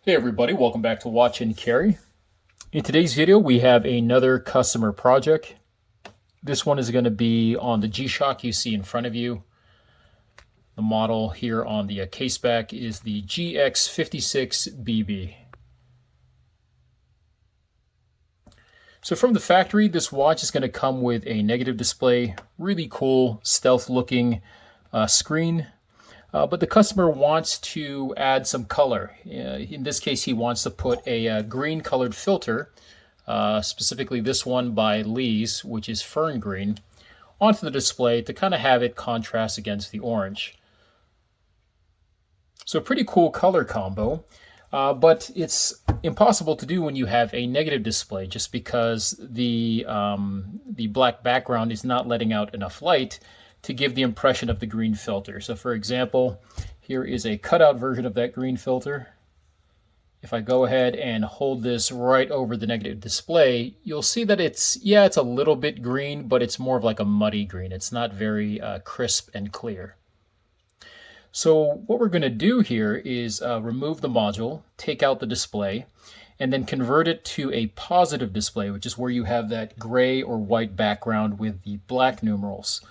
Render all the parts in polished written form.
Hey everybody, welcome back to watchNcarry. In today's video, we have another customer project. This one is going to be on the G-Shock you see in front of you. The model here on the case back is the GX-56BB. So from the factory, this watch is going to come with a negative display, really cool, stealth-looking screen. But the customer wants to add some color. In this case, he wants to put a green colored filter, specifically this one by Lee's, which is Fern green, onto the display to kind of have it contrast against the orange. So a pretty cool color combo, but it's impossible to do when you have a negative display just because the black background is not letting out enough light to give the impression of the green filter. So for example, here is a cutout version of that green filter. If I go ahead and hold this right over the negative display, you'll see that it's a little bit green, but it's more of like a muddy green. It's not very crisp and clear. So what we're going to do here is remove the module, take out the display, and then convert it to a positive display, which is where you have that gray or white background with the black numerals.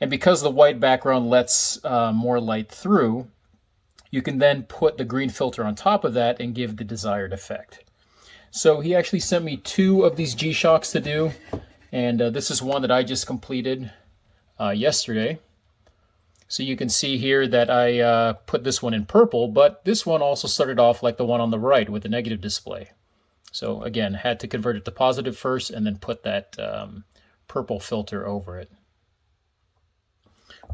And because the white background lets more light through, you can then put the green filter on top of that and give the desired effect. So he actually sent me two of these G-Shocks to do, and this is one that I just completed yesterday. So you can see here that I put this one in purple, but this one also started off like the one on the right with the negative display. So again, had to convert it to positive first and then put that purple filter over it.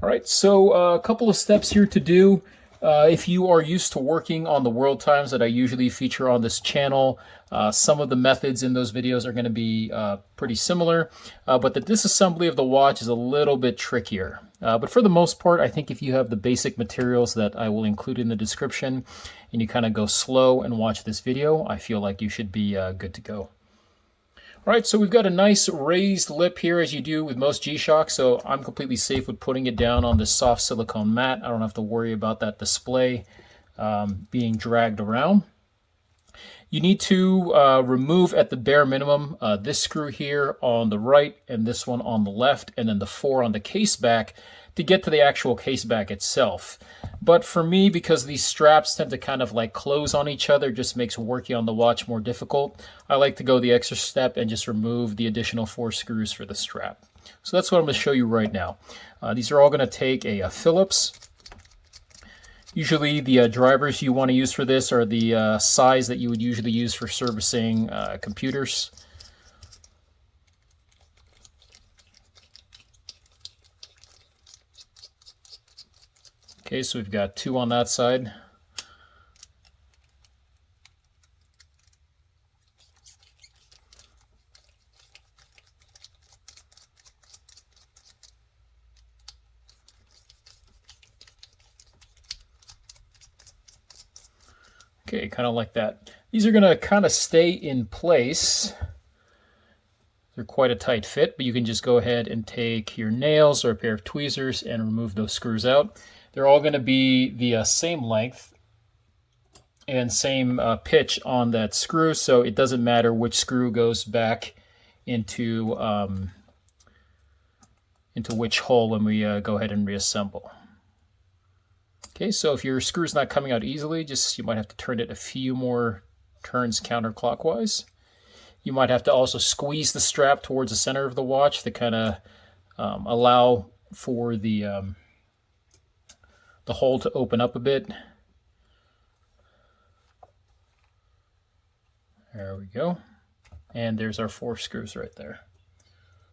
All right, so a couple of steps here to do. If you are used to working on the world times that I usually feature on this channel, some of the methods in those videos are going to be pretty similar, but the disassembly of the watch is a little bit trickier. But for the most part, I think if you have the basic materials that I will include in the description and you kind of go slow and watch this video, I feel like you should be good to go. All right, so we've got a nice raised lip here as you do with most G-Shocks, so I'm completely safe with putting it down on this soft silicone mat. I don't have to worry about that display being dragged around. You need to remove at the bare minimum this screw here on the right and this one on the left, and then the 4 on the case back to get to the actual case back itself. But for me, because these straps tend to kind of like close on each other, just makes working on the watch more difficult, I like to go the extra step and just remove the additional 4 screws for the strap. So that's what I'm going to show you right now. These are all going to take a Phillips. Usually the drivers you want to use for this are the size that you would usually use for servicing computers. Okay, so we've got 2 on that side. Okay, kind of like that. These are going to kind of stay in place. They're quite a tight fit, but you can just go ahead and take your nails or a pair of tweezers and remove those screws out. They're all going to be the same length and same pitch on that screw, so it doesn't matter which screw goes back into which hole when we go ahead and reassemble. Okay, so if your screw's not coming out easily, you might have to turn it a few more turns counterclockwise. You might have to also squeeze the strap towards the center of the watch to kind of allow for the hole to open up a bit. There we go. And there's our 4 screws right there.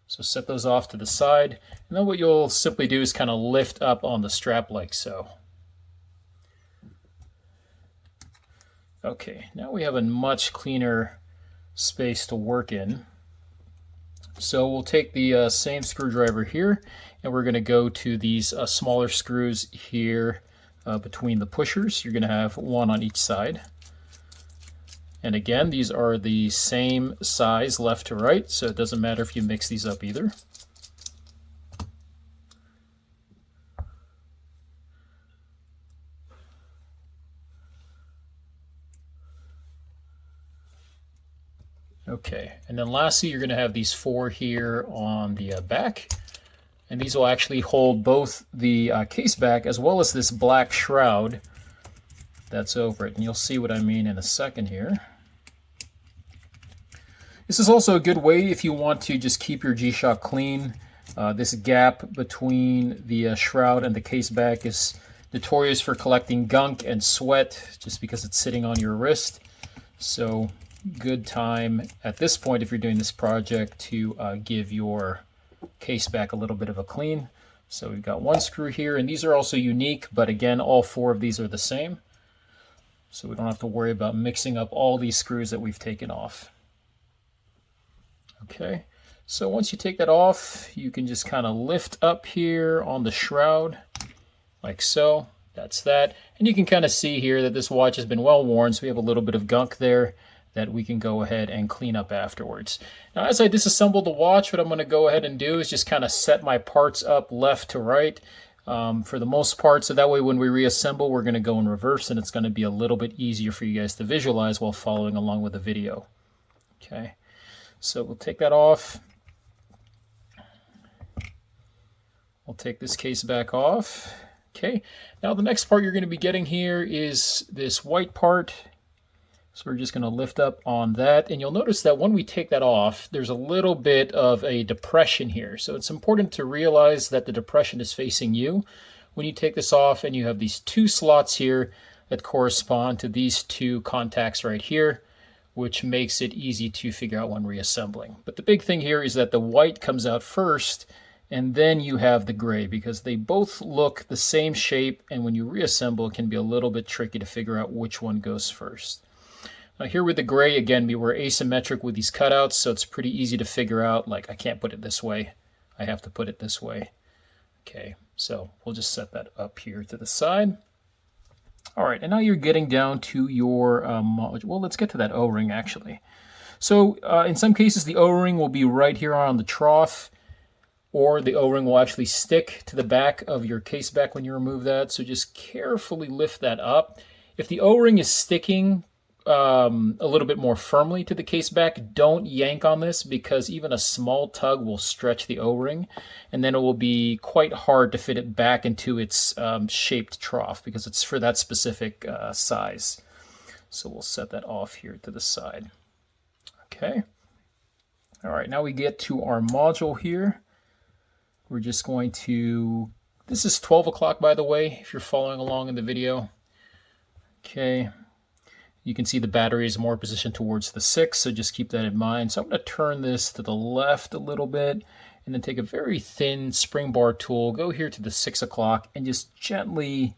So set those off to the side. And then what you'll simply do is kind of lift up on the strap like so. Okay, now we have a much cleaner space to work in. So we'll take the same screwdriver here, and we're going to go to these smaller screws here between the pushers. You're going to have 1 on each side. And again, these are the same size left to right, so it doesn't matter if you mix these up either. Okay, and then lastly, you're going to have these 4 here on the back. And these will actually hold both the case back as well as this black shroud that's over it. And you'll see what I mean in a second here. This is also a good way if you want to just keep your G-Shock clean. This gap between the shroud and the case back is notorious for collecting gunk and sweat just because it's sitting on your wrist. So good time at this point if you're doing this project to give your case back a little bit of a clean. So we've got 1 screw here, and these are also unique, but again, all 4 of these are the same. So we don't have to worry about mixing up all these screws that we've taken off. Okay, so once you take that off, you can just kind of lift up here on the shroud, like so. That's that. And you can kind of see here that this watch has been well worn, so we have a little bit of gunk there that we can go ahead and clean up afterwards. Now, as I disassemble the watch, what I'm going to go ahead and do is just kind of set my parts up left to right for the most part, so that way when we reassemble, we're going to go in reverse, and it's going to be a little bit easier for you guys to visualize while following along with the video. Okay, so we'll take that off. We'll take this case back off. Okay, now the next part you're going to be getting here is this white part. So we're just going to lift up on that, and you'll notice that when we take that off, there's a little bit of a depression here. So it's important to realize that the depression is facing you when you take this off, and you have these 2 slots here that correspond to these 2 contacts right here, which makes it easy to figure out when reassembling. But the big thing here is that the white comes out first, and then you have the gray, because they both look the same shape, and when you reassemble, it can be a little bit tricky to figure out which one goes first. Now here with the gray, again, we were asymmetric with these cutouts, so it's pretty easy to figure out, like, I can't put it this way. I have to put it this way. Okay, so we'll just set that up here to the side. All right, and now you're getting down to your module. Well, let's get to that O-ring, actually. So in some cases, the O-ring will be right here on the trough, or the O-ring will actually stick to the back of your case back when you remove that, so just carefully lift that up. If the O-ring is sticking a little bit more firmly to the case back, don't yank on this, because even a small tug will stretch the O-ring, and then it will be quite hard to fit it back into its shaped trough, because it's for that specific size. So we'll set that off here to the side. Okay. All right, now we get to our module here. We're just going to, this is 12 o'clock, by the way, if you're following along in the video. Okay. You can see the battery is more positioned towards the 6, so just keep that in mind. So I'm going to turn this to the left a little bit, and then take a very thin spring bar tool, go here to the 6 o'clock, and just gently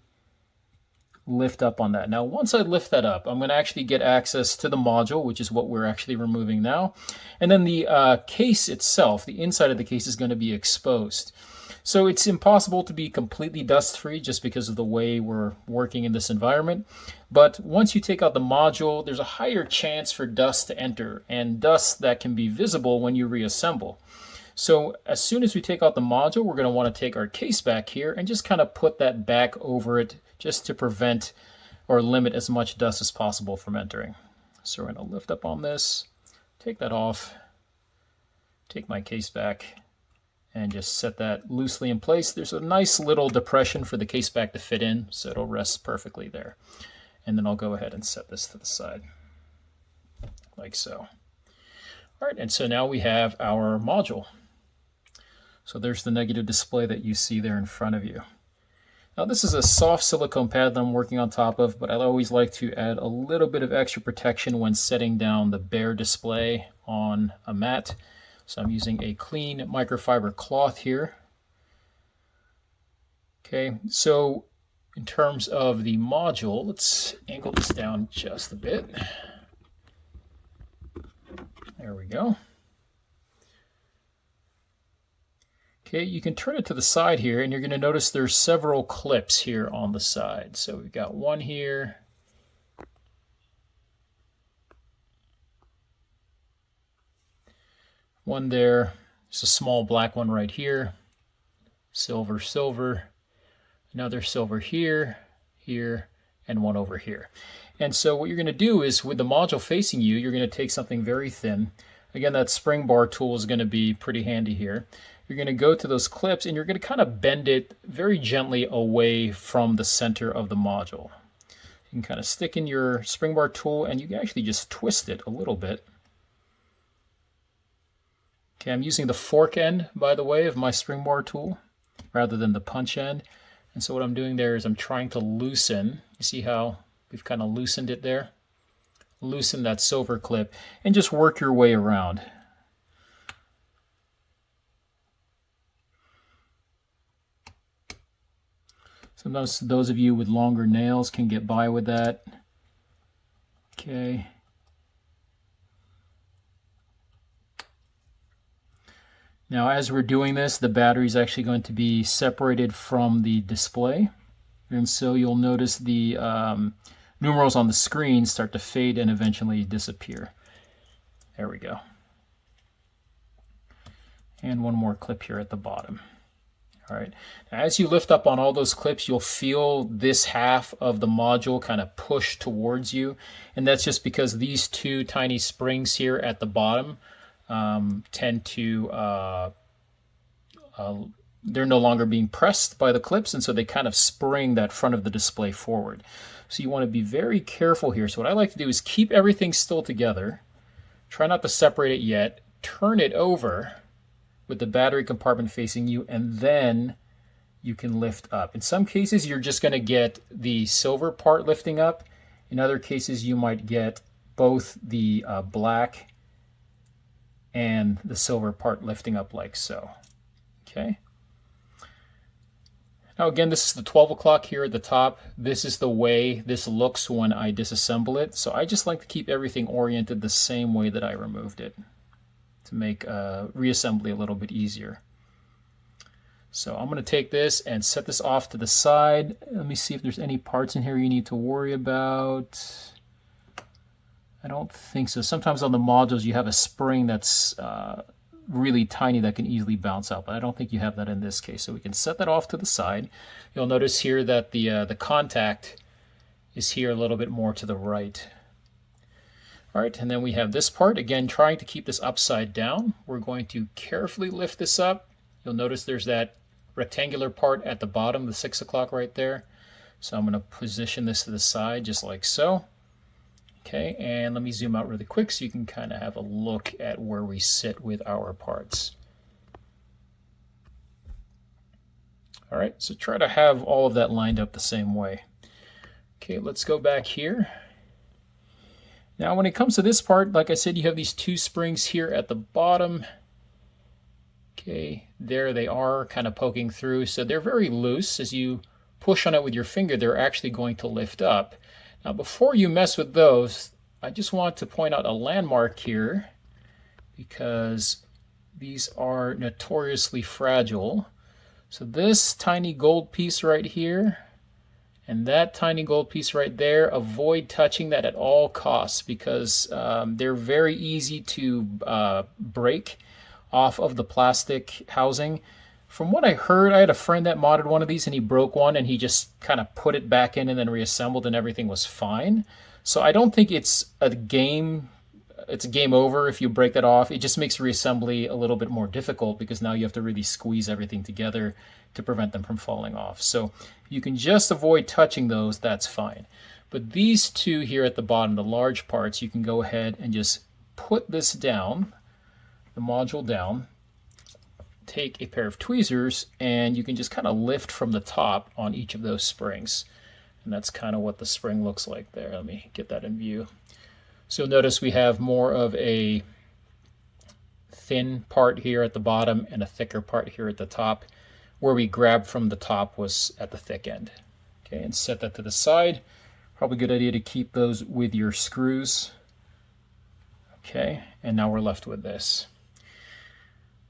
lift up on that. Now, once I lift that up, I'm going to actually get access to the module, which is what we're actually removing now. And then the case itself, the inside of the case, is going to be exposed. So it's impossible to be completely dust-free just because of the way we're working in this environment. But once you take out the module, there's a higher chance for dust to enter, and dust that can be visible when you reassemble. So as soon as we take out the module, we're going to want to take our case back here and just kind of put that back over it just to prevent or limit as much dust as possible from entering. So we're going to lift up on this, take that off, take my case back, and just set that loosely in place. There's a nice little depression for the case back to fit in, so it'll rest perfectly there. And then I'll go ahead and set this to the side, like so. All right, and so now we have our module. So there's the negative display that you see there in front of you. Now this is a soft silicone pad that I'm working on top of, but I always like to add a little bit of extra protection when setting down the bare display on a mat. So I'm using a clean microfiber cloth here. Okay, so in terms of the module, let's angle this down just a bit. There we go. Okay, you can turn it to the side here, and you're going to notice there's several clips here on the side. So we've got one here. One there. There's a small black one right here. Silver, silver. Another silver here, here, and one over here. And so what you're going to do is, with the module facing you, you're going to take something very thin. Again, that spring bar tool is going to be pretty handy here. You're going to go to those clips and you're going to kind of bend it very gently away from the center of the module. You can kind of stick in your spring bar tool and you can actually just twist it a little bit. Okay, I'm using the fork end, by the way, of my spring bar tool rather than the punch end. And so what I'm doing there is I'm trying to loosen. You see how we've kind of loosened it there? Loosen that silver clip and just work your way around. Sometimes those of you with longer nails can get by with that. Okay. Now, as we're doing this, the battery is actually going to be separated from the display. And so you'll notice the numerals on the screen start to fade and eventually disappear. There we go. And one more clip here at the bottom. All right. Now, as you lift up on all those clips, you'll feel this half of the module kind of push towards you. And that's just because these two tiny springs here at the bottom tend to, they're no longer being pressed by the clips, and so they kind of spring that front of the display forward. So you want to be very careful here. So what I like to do is keep everything still together. Try not to separate it yet. Turn it over with the battery compartment facing you, and then you can lift up. In some cases, you're just going to get the silver part lifting up. In other cases, you might get both the black and the silver part lifting up like so. Okay. Now again, this is the 12 o'clock here at the top. This is the way this looks when I disassemble it. So I just like to keep everything oriented the same way that I removed it to make reassembly a little bit easier. So I'm going to take this and set this off to the side. Let me see if there's any parts in here you need to worry about. I don't think so. Sometimes on the modules you have a spring that's really tiny that can easily bounce out, but I don't think you have that in this case. So we can set that off to the side. You'll notice here that the contact is here a little bit more to the right. All right, and then we have this part. Again, trying to keep this upside down. We're going to carefully lift this up. You'll notice there's that rectangular part at the bottom, the 6 o'clock right there. So I'm going to position this to the side just like so. Okay, and let me zoom out really quick so you can kind of have a look at where we sit with our parts. All right, so try to have all of that lined up the same way. Okay, let's go back here. Now when it comes to this part, like I said, you have these two springs here at the bottom. Okay, there they are kind of poking through. So they're very loose. As you push on it with your finger, they're actually going to lift up. Now before you mess with those, I just want to point out a landmark here because these are notoriously fragile. So this tiny gold piece right here and that tiny gold piece right there, avoid touching that at all costs because they're very easy to break off of the plastic housing. From what I heard, I had a friend that modded one of these and he broke one and he just kind of put it back in and then reassembled and everything was fine. So I don't think it's a game over if you break that off. It just makes reassembly a little bit more difficult because now you have to really squeeze everything together to prevent them from falling off. So you can just avoid touching those, that's fine. But these two here at the bottom, the large parts, you can go ahead and just put this down, the module down, take a pair of tweezers, and you can just kind of lift from the top on each of those springs. And that's kind of what the spring looks like there. Let me get that in view. So you'll notice we have more of a thin part here at the bottom and a thicker part here at the top. Where we grabbed from the top was at the thick end. Okay, and set that to the side. Probably a good idea to keep those with your screws. Okay, and now we're left with this.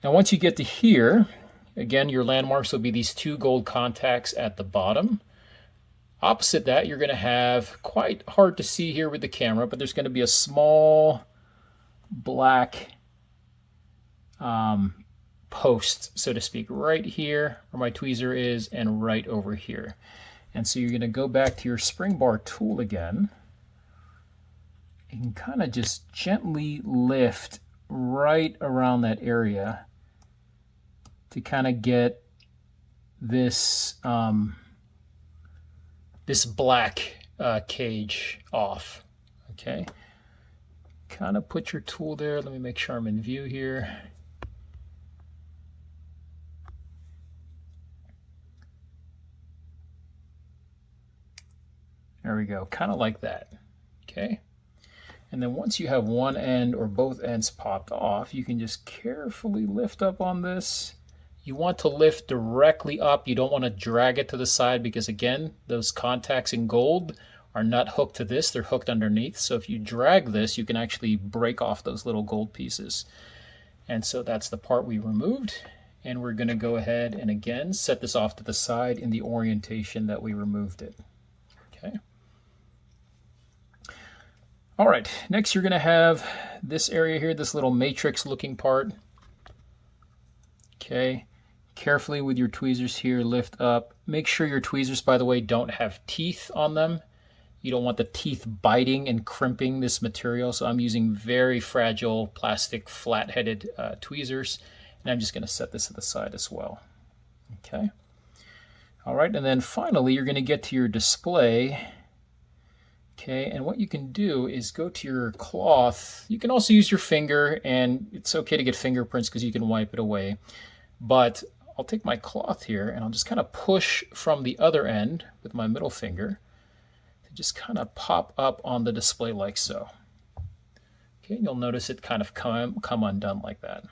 Now once you get to here, again, your landmarks will be these two gold contacts at the bottom. Opposite that, you're going to have, quite hard to see here with the camera, but there's going to be a small black post, so to speak, right here where my tweezer is and right over here. And so you're going to go back to your spring bar tool again. You can kind of just gently lift right around that area to kind of get this this black cage off. Okay, kind of put your tool there. Let me make sure I'm in view here. There we go, kind of like that. Okay, and then once you have one end or both ends popped off, you can just carefully lift up on this. You want to lift directly up. You don't want to drag it to the side because, again, those contacts in gold are not hooked to this. They're hooked underneath. So if you drag this, you can actually break off those little gold pieces. And so that's the part we removed. And we're going to go ahead and, again, set this off to the side in the orientation that we removed it. Okay. All right, next you're going to have this area here, this little matrix looking part. Okay, carefully with your tweezers here, lift up. Make sure your tweezers, by the way, don't have teeth on them. You don't want the teeth biting and crimping this material, so I'm using very fragile plastic flat-headed tweezers, and I'm just going to set this to the side as well. Okay. All right, and then finally you're going to get to your display. Okay, and what you can do is go to your cloth. You can also use your finger, and it's okay to get fingerprints because you can wipe it away. But I'll take my cloth here, and I'll just kind of push from the other end with my middle finger to just kind of pop up on the display like so. Okay, you'll notice it kind of come undone like that.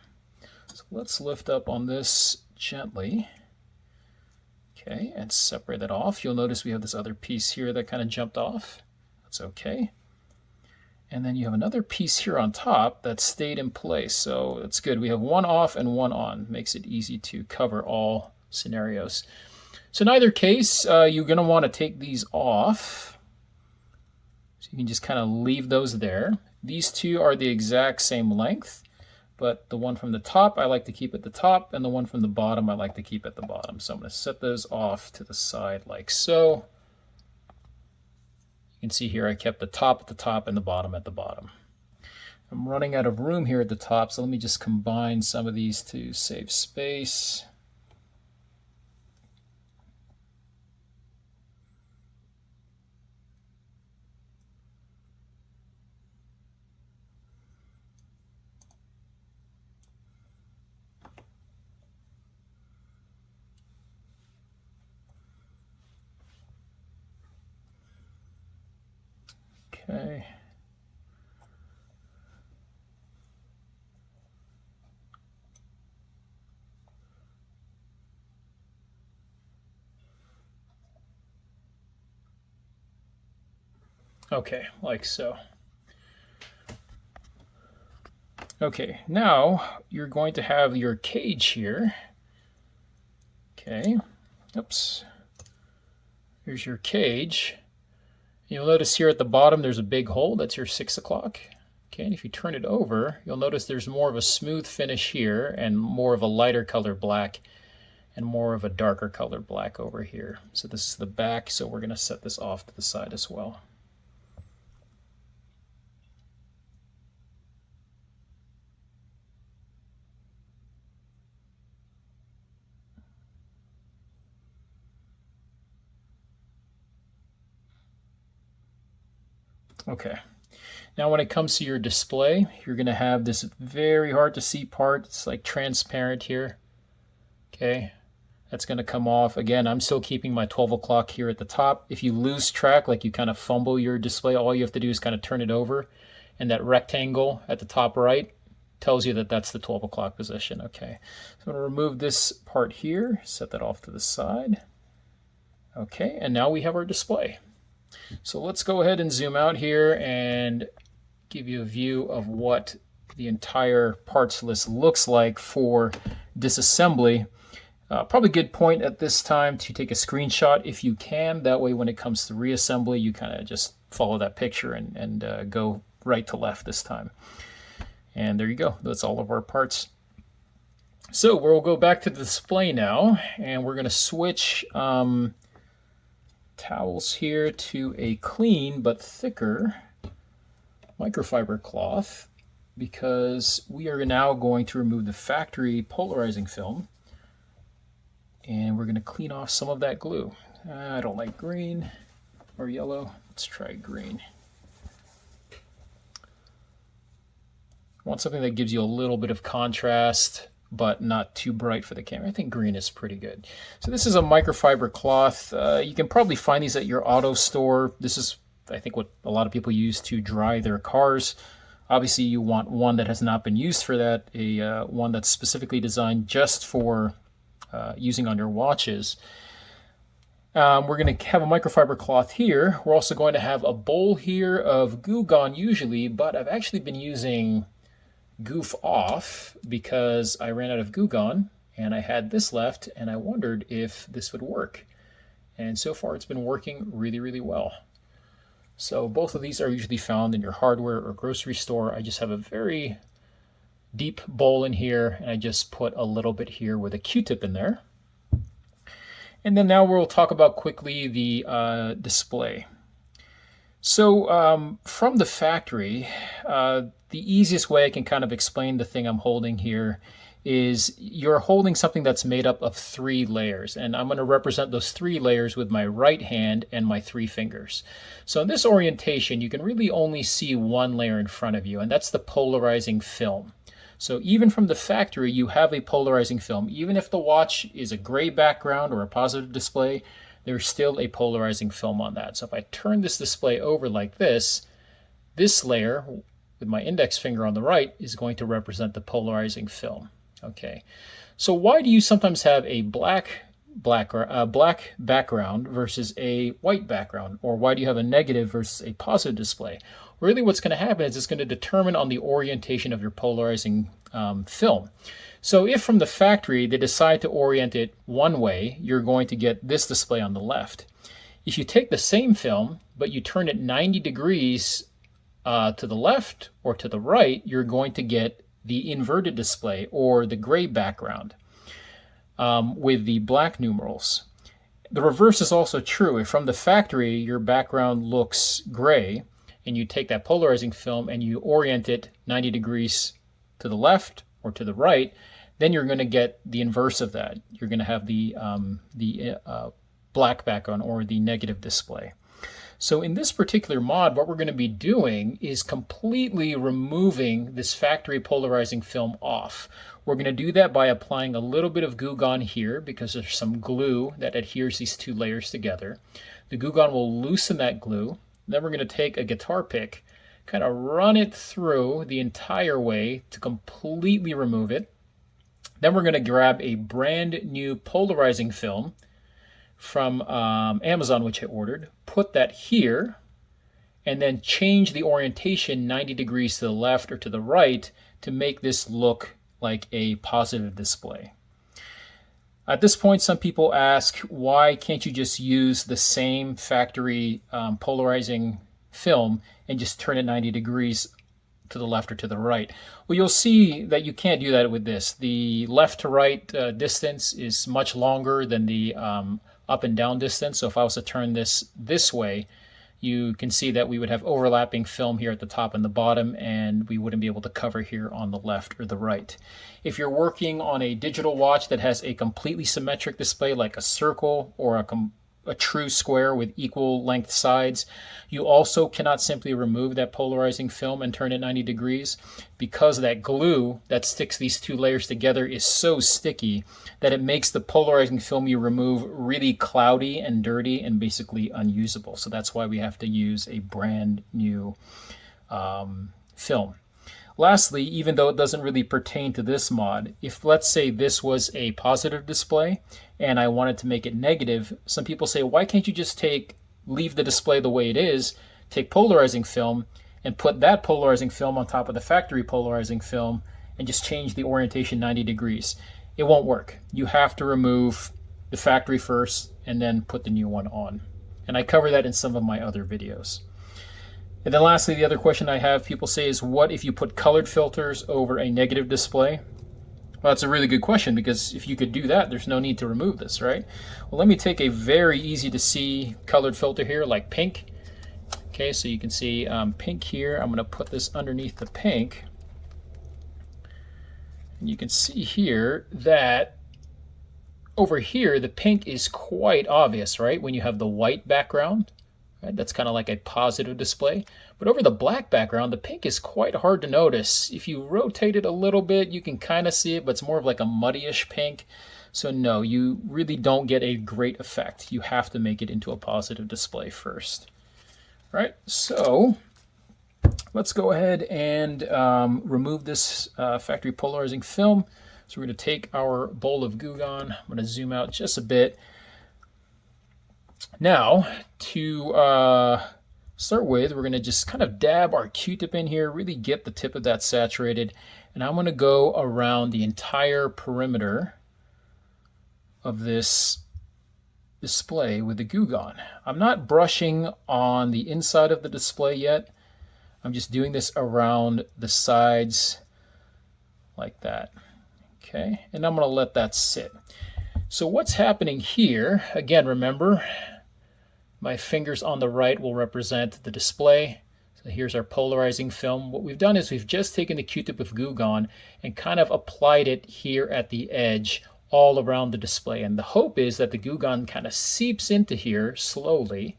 So let's lift up on this gently. Okay, and separate that off. You'll notice we have this other piece here that kind of jumped off. That's okay. And then you have another piece here on top that stayed in place. So it's good. We have one off and one on. Makes it easy to cover all scenarios. So in either case, you're going to want to take these off. So you can just kind of leave those there. These two are the exact same length, but the one from the top I like to keep at the top, and the one from the bottom I like to keep at the bottom. So I'm going to set those off to the side like so. You can see here I kept the top at the top and the bottom at the bottom. I'm running out of room here at the top, so let me just combine some of these to save space. Okay. Okay, like so. Okay, now you're going to have your cage here. Okay, oops. Here's your cage. You'll notice here at the bottom there's a big hole. That's your 6 o'clock. Okay, and if you turn it over, you'll notice there's more of a smooth finish here and more of a lighter color black and more of a darker color black over here. So this is the back, so we're going to set this off to the side as well. Okay, now when it comes to your display, you're going to have this very hard to see part. It's like transparent here. Okay, that's going to come off. Again, I'm still keeping my 12 o'clock here at the top. If you lose track, like you kind of fumble your display, all you have to do is kind of turn it over, and that rectangle at the top right tells you that that's the 12 o'clock position. Okay, so I'm going to remove this part here, set that off to the side. Okay, and now we have our display. So let's go ahead and zoom out here and give you a view of what the entire parts list looks like for disassembly. Probably a good point at this time to take a screenshot if you can. That way when it comes to reassembly, you kind of just follow that picture and go right to left this time. And there you go. That's all of our parts. So we'll go back to the display now, and we're going to switch towels here to a clean but thicker microfiber cloth, because we are now going to remove the factory polarizing film, and we're going to clean off some of that glue. I don't like green or yellow. Let's try green. I want something that gives you a little bit of contrast, but not too bright for the camera. I think green is pretty good. So this is a microfiber cloth. You can probably find these at your auto store. This is, I think, what a lot of people use to dry their cars. Obviously, you want one that has not been used for that, one that's specifically designed just for using on your watches. We're going to have a microfiber cloth here. We're also going to have a bowl here of Goo Gone usually, but I've actually been using Goof Off because I ran out of Goo Gone and I had this left and I wondered if this would work. And so far it's been working really, really well. So both of these are usually found in your hardware or grocery store. I just have a very deep bowl in here, and I just put a little bit here with a Q-tip in there. And then now we'll talk about quickly the display. So from the factory, the easiest way I can kind of explain the thing I'm holding here is you're holding something that's made up of 3 layers, and I'm going to represent those 3 layers with my right hand and my 3 fingers. So in this orientation, you can really only see 1 layer in front of you, and that's the polarizing film. So even from the factory, you have a polarizing film. Even if the watch is a gray background or a positive display, there's still a polarizing film on that. So if I turn this display over like this layer with my index finger on the right is going to represent the polarizing film. Okay, so why do you sometimes have a black background versus a white background? Or why do you have a negative versus a positive display? Really what's going to happen is it's going to determine on the orientation of your polarizing film. So if from the factory they decide to orient it one way, you're going to get this display on the left. If you take the same film, but you turn it 90 degrees to the left or to the right, you're going to get the inverted display or the gray background with the black numerals. The reverse is also true. If from the factory your background looks gray and you take that polarizing film and you orient it 90 degrees to the left or to the right, then you're going to get the inverse of that. You're going to have the black background or the negative display. So in this particular mod, what we're going to be doing is completely removing this factory polarizing film off. We're going to do that by applying a little bit of Goo Gone here because there's some glue that adheres these 2 layers together. The Goo Gone will loosen that glue. Then we're going to take a guitar pick, kind of run it through the entire way to completely remove it. Then we're going to grab a brand new polarizing film from Amazon, which I ordered, put that here, and then change the orientation 90 degrees to the left or to the right to make this look like a positive display. At this point, some people ask, why can't you just use the same factory polarizing film and just turn it 90 degrees to the left or to the right? Well, you'll see that you can't do that with this. The left to right distance is much longer than the up and down distance. So if I was to turn this way, you can see that we would have overlapping film here at the top and the bottom, and we wouldn't be able to cover here on the left or the right. If you're working on a digital watch that has a completely symmetric display like a circle or a true square with equal length sides, you also cannot simply remove that polarizing film and turn it 90 degrees because that glue that sticks these 2 layers together is so sticky that it makes the polarizing film you remove really cloudy and dirty and basically unusable. So that's why we have to use a brand new film. Lastly, even though it doesn't really pertain to this mod, if let's say this was a positive display and I wanted to make it negative, some people say, why can't you just leave the display the way it is, take polarizing film and put that polarizing film on top of the factory polarizing film and just change the orientation 90 degrees? It won't work. You have to remove the factory first and then put the new one on. And I cover that in some of my other videos. And then lastly, the other question I have people say is, what if you put colored filters over a negative display? Well, that's a really good question, because if you could do that, there's no need to remove this, right? Well, let me take a very easy to see colored filter here, like pink. Okay, so you can see pink here. I'm going to put this underneath the pink. And you can see here that over here, the pink is quite obvious, right? When you have the white background, right? That's kind of like a positive display. But over the black background, the pink is quite hard to notice. If you rotate it a little bit, you can kind of see it, but it's more of like a muddyish pink. So no, you really don't get a great effect. You have to make it into a positive display first. Right, so let's go ahead and remove this factory polarizing film. So we're going to take our bowl of Goo Gone. I'm going to zoom out just a bit. Now, to start with, we're going to just kind of dab our Q-tip in here, really get the tip of that saturated. And I'm going to go around the entire perimeter of this display with the Goo Gone. I'm not brushing on the inside of the display yet. I'm just doing this around the sides like that. Okay, and I'm going to let that sit. So what's happening here, again, remember, my fingers on the right will represent the display. So here's our polarizing film. What we've done is we've just taken the Q-tip with Goo Gone and kind of applied it here at the edge all around the display. And the hope is that the Goo Gone kind of seeps into here slowly,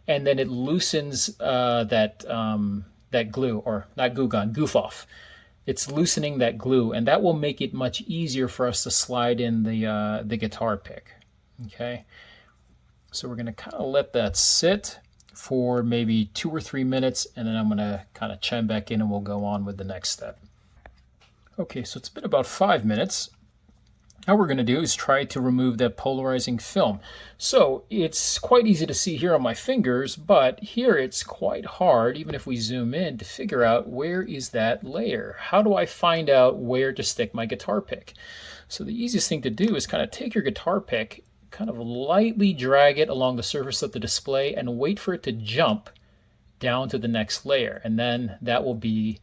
and then it loosens that glue, or not Goo Gone, Goof Off. It's loosening that glue, and that will make it much easier for us to slide in the guitar pick. Okay, so we're going to kind of let that sit for maybe 2 or 3 minutes, and then I'm going to kind of chime back in and we'll go on with the next step. Okay, so it's been about 5 minutes. Now what we're going to do is try to remove that polarizing film. So it's quite easy to see here on my fingers, but here it's quite hard, even if we zoom in, to figure out where is that layer. How do I find out where to stick my guitar pick? So the easiest thing to do is kind of take your guitar pick, kind of lightly drag it along the surface of the display and wait for it to jump down to the next layer, and then that will be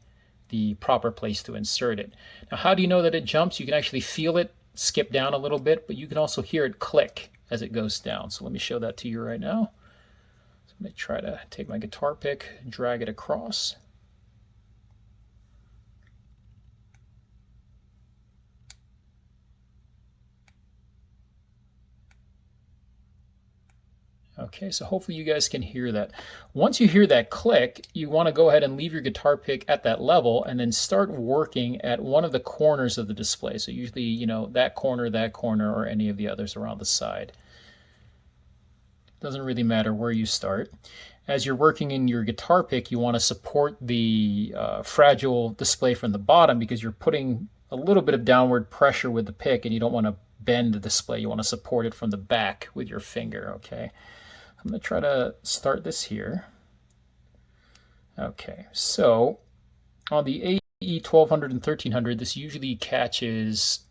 the proper place to insert it. Now, how do you know that it jumps? You can actually feel it skip down a little bit, but you can also hear it click as it goes down. So let me show that to you right now. So I'm going to try to take my guitar pick, drag it across. Okay, so hopefully you guys can hear that. Once you hear that click, you want to go ahead and leave your guitar pick at that level and then start working at one of the corners of the display. So usually, you know, that corner, or any of the others around the side. Doesn't really matter where you start. As you're working in your guitar pick, you want to support the fragile display from the bottom, because you're putting a little bit of downward pressure with the pick and you don't want to bend the display. You want to support it from the back with your finger, okay? I'm going to try to start this here. Okay, so on the AE 1200 and 1300, this usually catches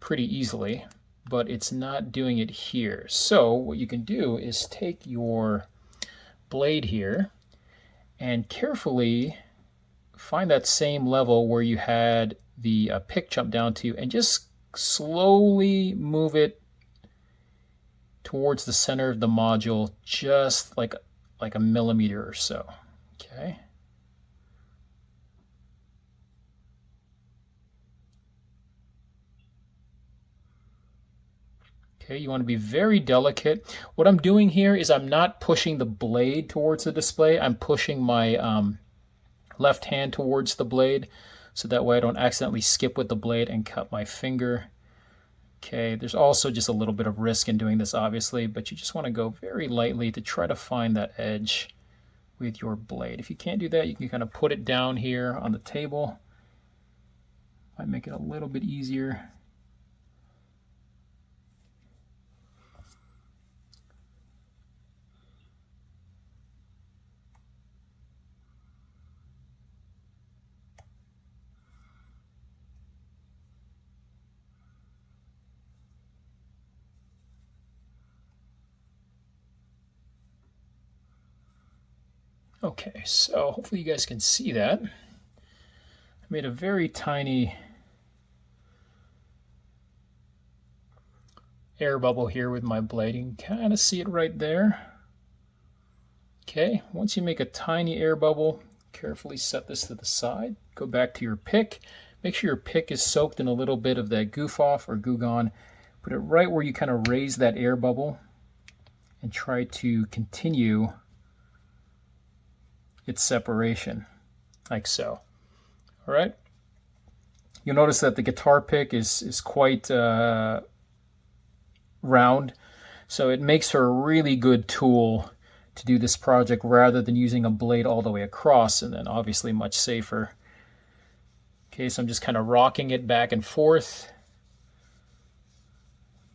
pretty easily, but it's not doing it here. So what you can do is take your blade here and carefully find that same level where you had the pick jump down to, and just slowly move it towards the center of the module, just like a millimeter or so. Okay. Okay, you want to be very delicate. What I'm doing here is I'm not pushing the blade towards the display. I'm pushing my left hand towards the blade, so that way I don't accidentally skip with the blade and cut my finger. Okay, there's also just a little bit of risk in doing this, obviously, but you just want to go very lightly to try to find that edge with your blade. If you can't do that, you can kind of put it down here on the table. Might make it a little bit easier. Okay, so hopefully you guys can see that. I made a very tiny air bubble here with my blade. You can kind of see it right there. Okay, once you make a tiny air bubble, carefully set this to the side. Go back to your pick. Make sure your pick is soaked in a little bit of that goof off or Goo Gone. Put it right where you kind of raise that air bubble and try to continue its separation, like so. All right. You'll notice that the guitar pick is quite round, so it makes for a really good tool to do this project rather than using a blade all the way across, and then obviously much safer. Okay, so I'm just kind of rocking it back and forth.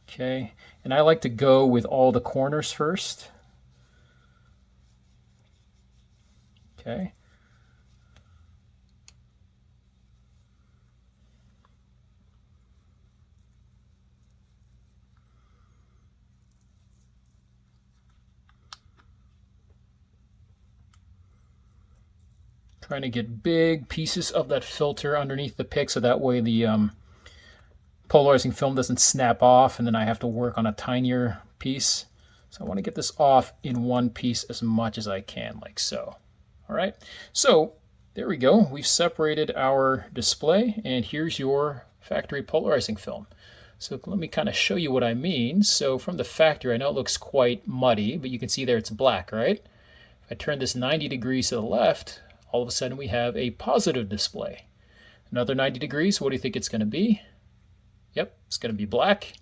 Okay, and I like to go with all the corners first. Okay. Trying to get big pieces of that filter underneath the pick so that way the polarizing film doesn't snap off and then I have to work on a tinier piece. So I want to get this off in one piece as much as I can, like so. All right, so there we go. We've separated our display, and here's your factory polarizing film. So let me kind of show you what I mean. So from the factory, I know it looks quite muddy, but you can see there it's black, right? If I turn this 90 degrees to the left, all of a sudden we have a positive display. Another 90 degrees, what do you think it's going to be? Yep, it's going to be black.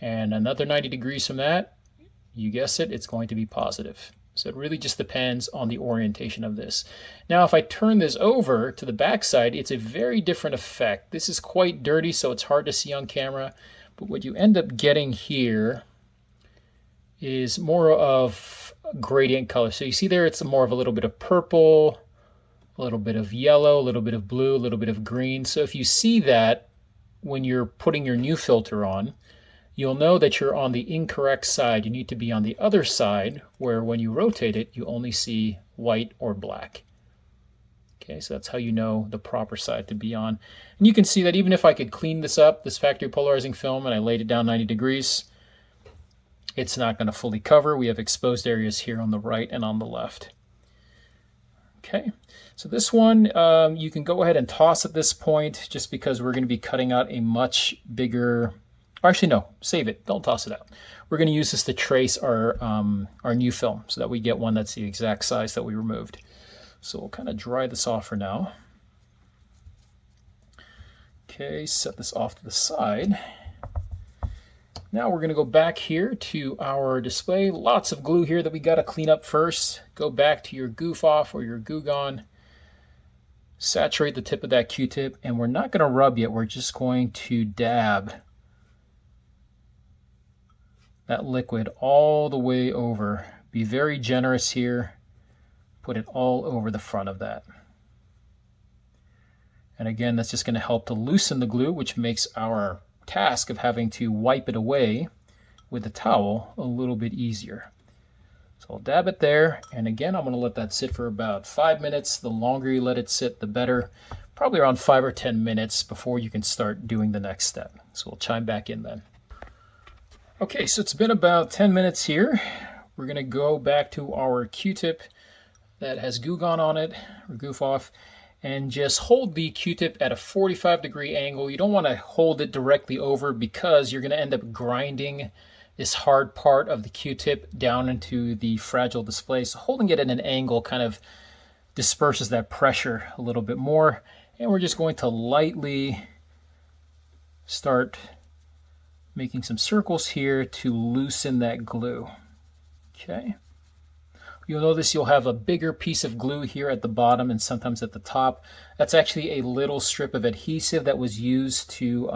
And another 90 degrees from that, you guess it, it's going to be positive. So it really just depends on the orientation of this. Now if I turn this over to the back side, it's a very different effect. This is quite dirty, so it's hard to see on camera. But what you end up getting here is more of gradient color. So you see there it's more of a little bit of purple, a little bit of yellow, a little bit of blue, a little bit of green. So if you see that when you're putting your new filter on, you'll know that you're on the incorrect side. You need to be on the other side where when you rotate it, you only see white or black. Okay, so that's how you know the proper side to be on. And you can see that even if I could clean this up, this factory polarizing film, and I laid it down 90 degrees, it's not going to fully cover. We have exposed areas here on the right and on the left. Okay, so this one you can go ahead and toss at this point just because we're going to be cutting out a much bigger, or actually no, save it, don't toss it out. We're going to use this to trace our new film so that we get one that's the exact size that we removed. So we'll kind of dry this off for now. Okay, set this off to the side. Now we're going to go back here to our display. Lots of glue here that we got to clean up first. Go back to your goof off or your Goo Gone. Saturate the tip of that Q-tip, and we're not going to rub yet. We're just going to dab that liquid all the way over. Be very generous here. Put it all over the front of that. And again, that's just going to help to loosen the glue, which makes our task of having to wipe it away with the towel a little bit easier. So I'll dab it there, and again I'm going to let that sit for about 5 minutes. The longer you let it sit, the better. Probably around 5 or 10 minutes before you can start doing the next step. So we'll chime back in then. Okay, so it's been about 10 minutes here. We're going to go back to our Q-tip that has Goo Gone on it, or goof off, and just hold the Q-tip at a 45-degree angle. You don't want to hold it directly over because you're going to end up grinding this hard part of the Q-tip down into the fragile display. So holding it at an angle kind of disperses that pressure a little bit more. And we're just going to lightly start making some circles here to loosen that glue. Okay. You'll notice you'll have a bigger piece of glue here at the bottom and sometimes at the top. That's actually a little strip of adhesive that was used to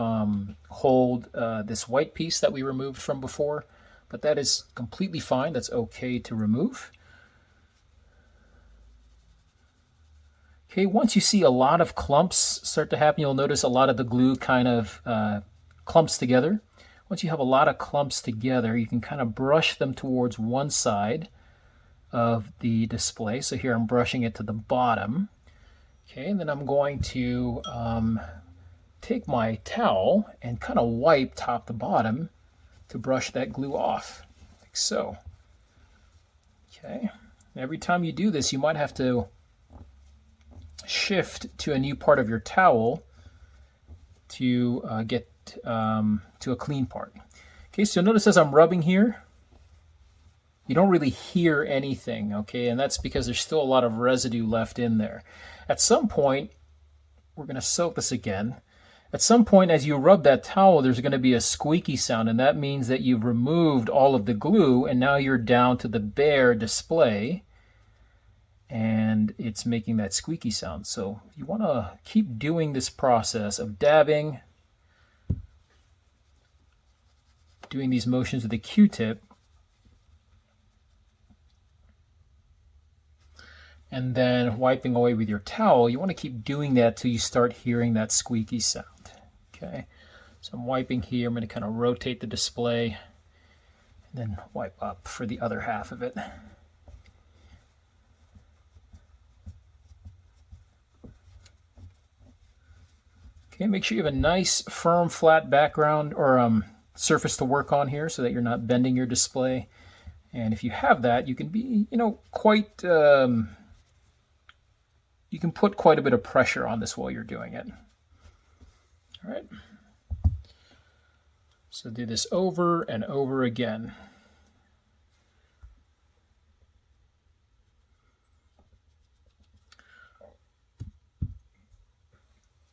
hold this white piece that we removed from before. But that is completely fine. That's okay to remove. Okay, once you see a lot of clumps start to happen, you'll notice a lot of the glue kind of clumps together. Once you have a lot of clumps together, you can kind of brush them towards one side of the display. So here I'm brushing it to the bottom. Okay, and then I'm going to take my towel and kind of wipe top to bottom to brush that glue off, like so. Okay, every time you do this, you might have to shift to a new part of your towel to get to a clean part. Okay, so notice as I'm rubbing here, you don't really hear anything, okay? And that's because there's still a lot of residue left in there. At some point, we're going to soak this again. At some point, as you rub that towel, there's going to be a squeaky sound, and that means that you've removed all of the glue, and now you're down to the bare display, and it's making that squeaky sound. So you want to keep doing this process of dabbing, doing these motions with the Q-tip, and then wiping away with your towel. You want to keep doing that till you start hearing that squeaky sound. Okay, so I'm wiping here. I'm going to kind of rotate the display and then wipe up for the other half of it. Okay, make sure you have a nice, firm, flat background or surface to work on here so that you're not bending your display. And if you have that, you can be, quite, you can put quite a bit of pressure on this while you're doing it. All right. So do this over and over again.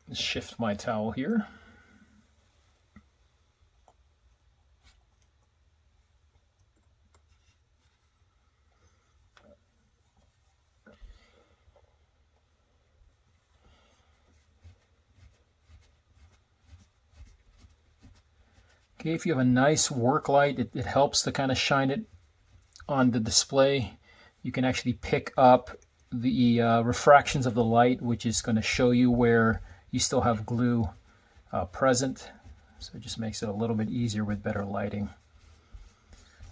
Let's shift my towel here. Okay, if you have a nice work light, it helps to kind of shine it on the display. You can actually pick up the refractions of the light, which is going to show you where you still have glue present. So it just makes it a little bit easier with better lighting.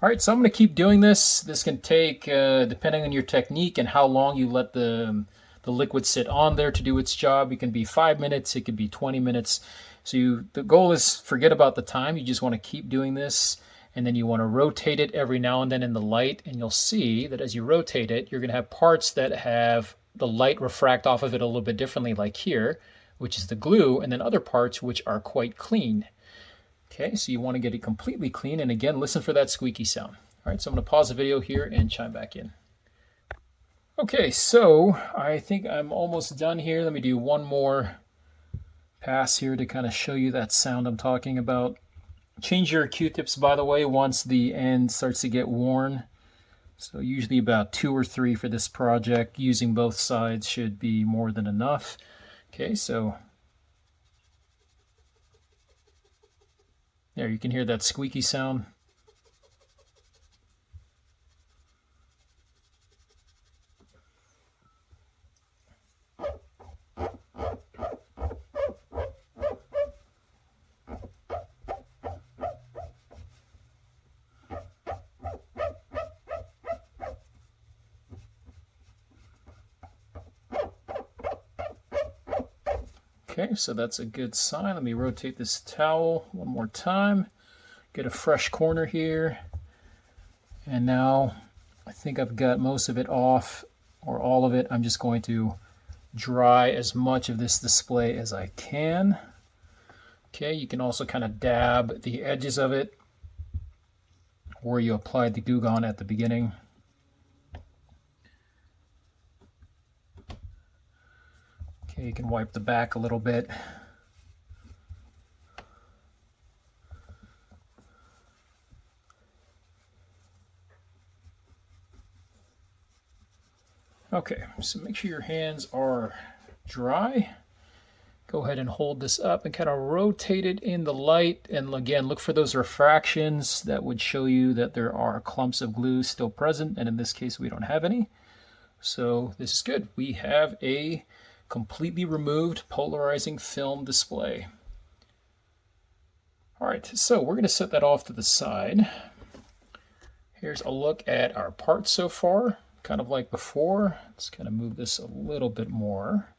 All right, so I'm going to keep doing this. This can take, depending on your technique and how long you let the liquid sit on there to do its job, it can be 5 minutes, it could be 20 minutes. So the goal is forget about the time. You just want to keep doing this, and then you want to rotate it every now and then in the light, and you'll see that as you rotate it, you're going to have parts that have the light refract off of it a little bit differently, like here, which is the glue, and then other parts which are quite clean. Okay, so you want to get it completely clean, and again, listen for that squeaky sound. All right, so I'm going to pause the video here and chime back in. Okay, so I think I'm almost done here. Let me do one more pass here to kind of show you that sound I'm talking about. Change your Q-tips, by the way, once the end starts to get worn. So usually about 2 or 3 for this project. Using both sides should be more than enough. Okay, so there you can hear that squeaky sound. Okay, so that's a good sign. Let me rotate this towel one more time. Get a fresh corner here. And now I think I've got most of it off, or all of it. I'm just going to dry as much of this display as I can. Okay, you can also kind of dab the edges of it where you applied the Goo Gone at the beginning. Okay, you can wipe the back a little bit. Okay, so make sure your hands are dry. Go ahead and hold this up and kind of rotate it in the light. And again, look for those refractions that would show you that there are clumps of glue still present. And in this case, we don't have any. So this is good. We have a completely removed polarizing film display. All right, so we're going to set that off to the side. Here's a look at our parts so far, kind of like before. Let's kind of move this a little bit more.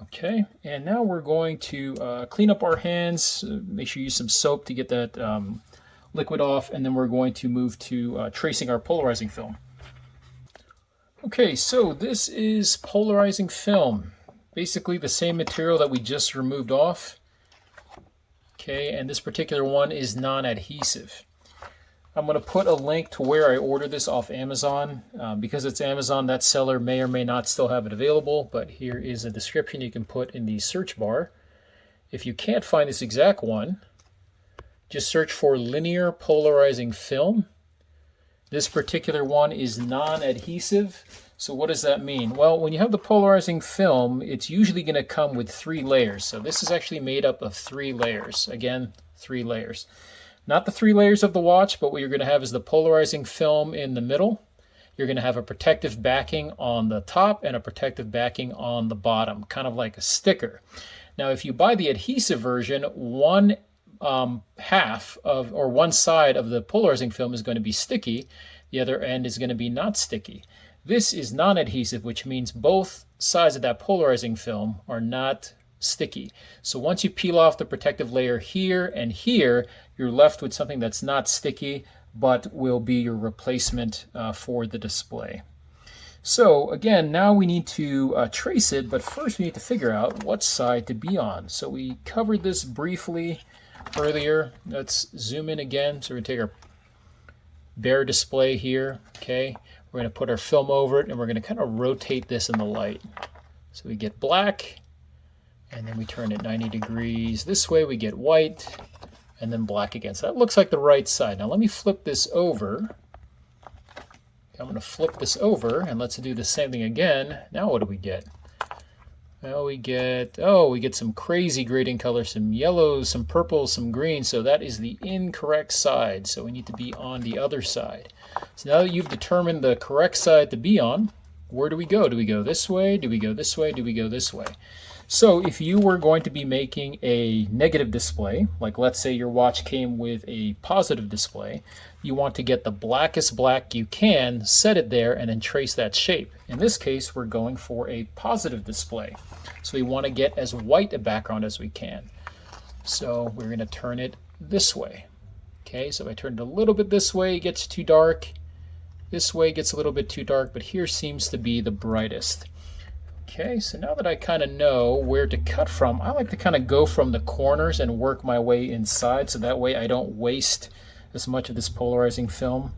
Okay, and now we're going to clean up our hands. Make sure you use some soap to get that liquid off, and then we're going to move to tracing our polarizing film. Okay, so this is polarizing film. Basically the same material that we just removed off. Okay, and this particular one is non-adhesive. I'm going to put a link to where I ordered this off Amazon. Because it's Amazon, that seller may or may not still have it available, but here is a description you can put in the search bar. If you can't find this exact one, just search for linear polarizing film. This particular one is non-adhesive. So what does that mean? Well, when you have the polarizing film, it's usually going to come with 3 layers. So this is actually made up of 3 layers. Again, 3 layers. Not the 3 layers of the watch, but what you're going to have is the polarizing film in the middle. You're going to have a protective backing on the top and a protective backing on the bottom, kind of like a sticker. Now, if you buy the adhesive version, one side of the polarizing film is going to be sticky. The other end is going to be not sticky. This is non-adhesive, which means both sides of that polarizing film are not sticky. So once you peel off the protective layer here and here, you're left with something that's not sticky, but will be your replacement for the display. So again, now we need to trace it, but first we need to figure out what side to be on. So we covered this briefly earlier. Let's zoom in again. So we're going to take our bare display here. Okay, we're going to put our film over it, and we're going to kind of rotate this in the light. So we get black, and then we turn it 90 degrees this way, we get white, and then black again. So that looks like the right side. Now let me flip this over. I'm going to flip this over, and let's do the same thing again. Now what do we get? Well, we get some crazy grading colors, some yellows, some purples, some greens. So that is the incorrect side. So we need to be on the other side. So now that you've determined the correct side to be on, where do we go? Do we go this way? Do we go this way? Do we go this way? So if you were going to be making a negative display, like let's say your watch came with a positive display, you want to get the blackest black you can, set it there, and then trace that shape. In this case, we're going for a positive display. So we want to get as white a background as we can. So we're going to turn it this way. Okay, so if I turn it a little bit this way, it gets too dark. This way gets a little bit too dark, but here seems to be the brightest. Okay, so now that I kind of know where to cut from, I like to kind of go from the corners and work my way inside, so that way I don't waste as much of this polarizing film.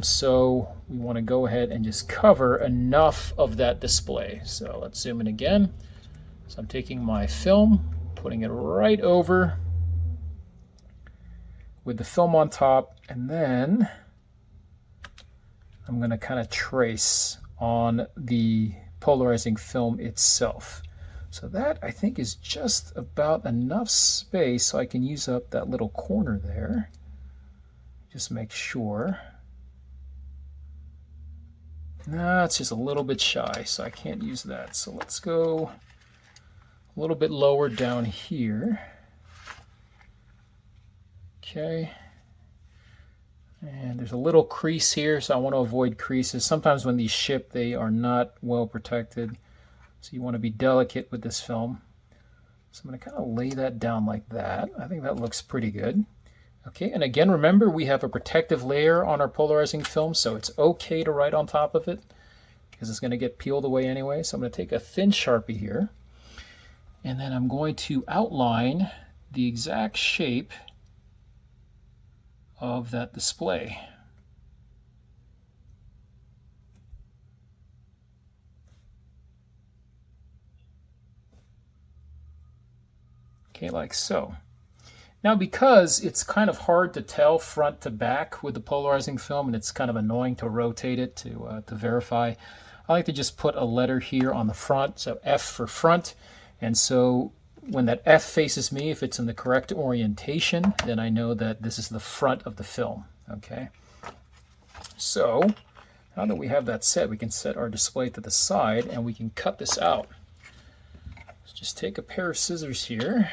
So we want to go ahead and just cover enough of that display. So let's zoom in again. So I'm taking my film, putting it right over with the film on top, and then I'm going to kind of trace on the polarizing film itself. So that, I think, is just about enough space so I can use up that little corner there. Just make sure. No, it's just a little bit shy, so I can't use that. So let's go a little bit lower down here. Okay. And there's a little crease here, so I want to avoid creases. Sometimes when these ship, they are not well protected. So you want to be delicate with this film. So I'm going to kind of lay that down like that. I think that looks pretty good. Okay, and again, remember we have a protective layer on our polarizing film, so it's okay to write on top of it because it's going to get peeled away anyway. So I'm going to take a thin Sharpie here, and then I'm going to outline the exact shape of that display. Okay, like so. Now, because it's kind of hard to tell front to back with the polarizing film, and it's kind of annoying to rotate it to verify, I like to just put a letter here on the front, so F for front. And so when that F faces me, if it's in the correct orientation, then I know that this is the front of the film. Okay. So now that we have that set, we can set our display to the side and we can cut this out. So just take a pair of scissors here.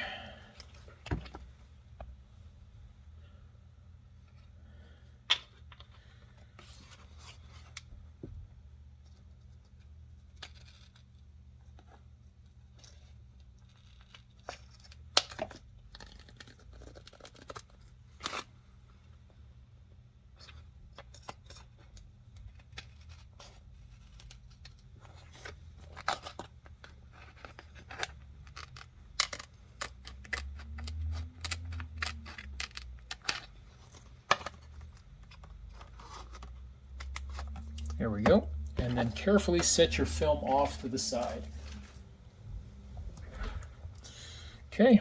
There we go. And then carefully set your film off to the side. Okay,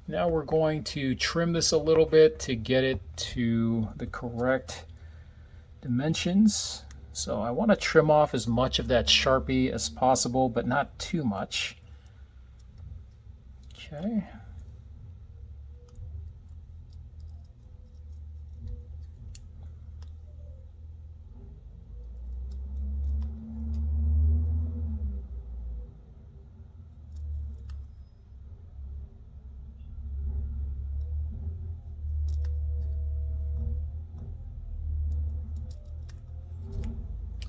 now we're going to trim this a little bit to get it to the correct dimensions. So I want to trim off as much of that Sharpie as possible, but not too much. Okay.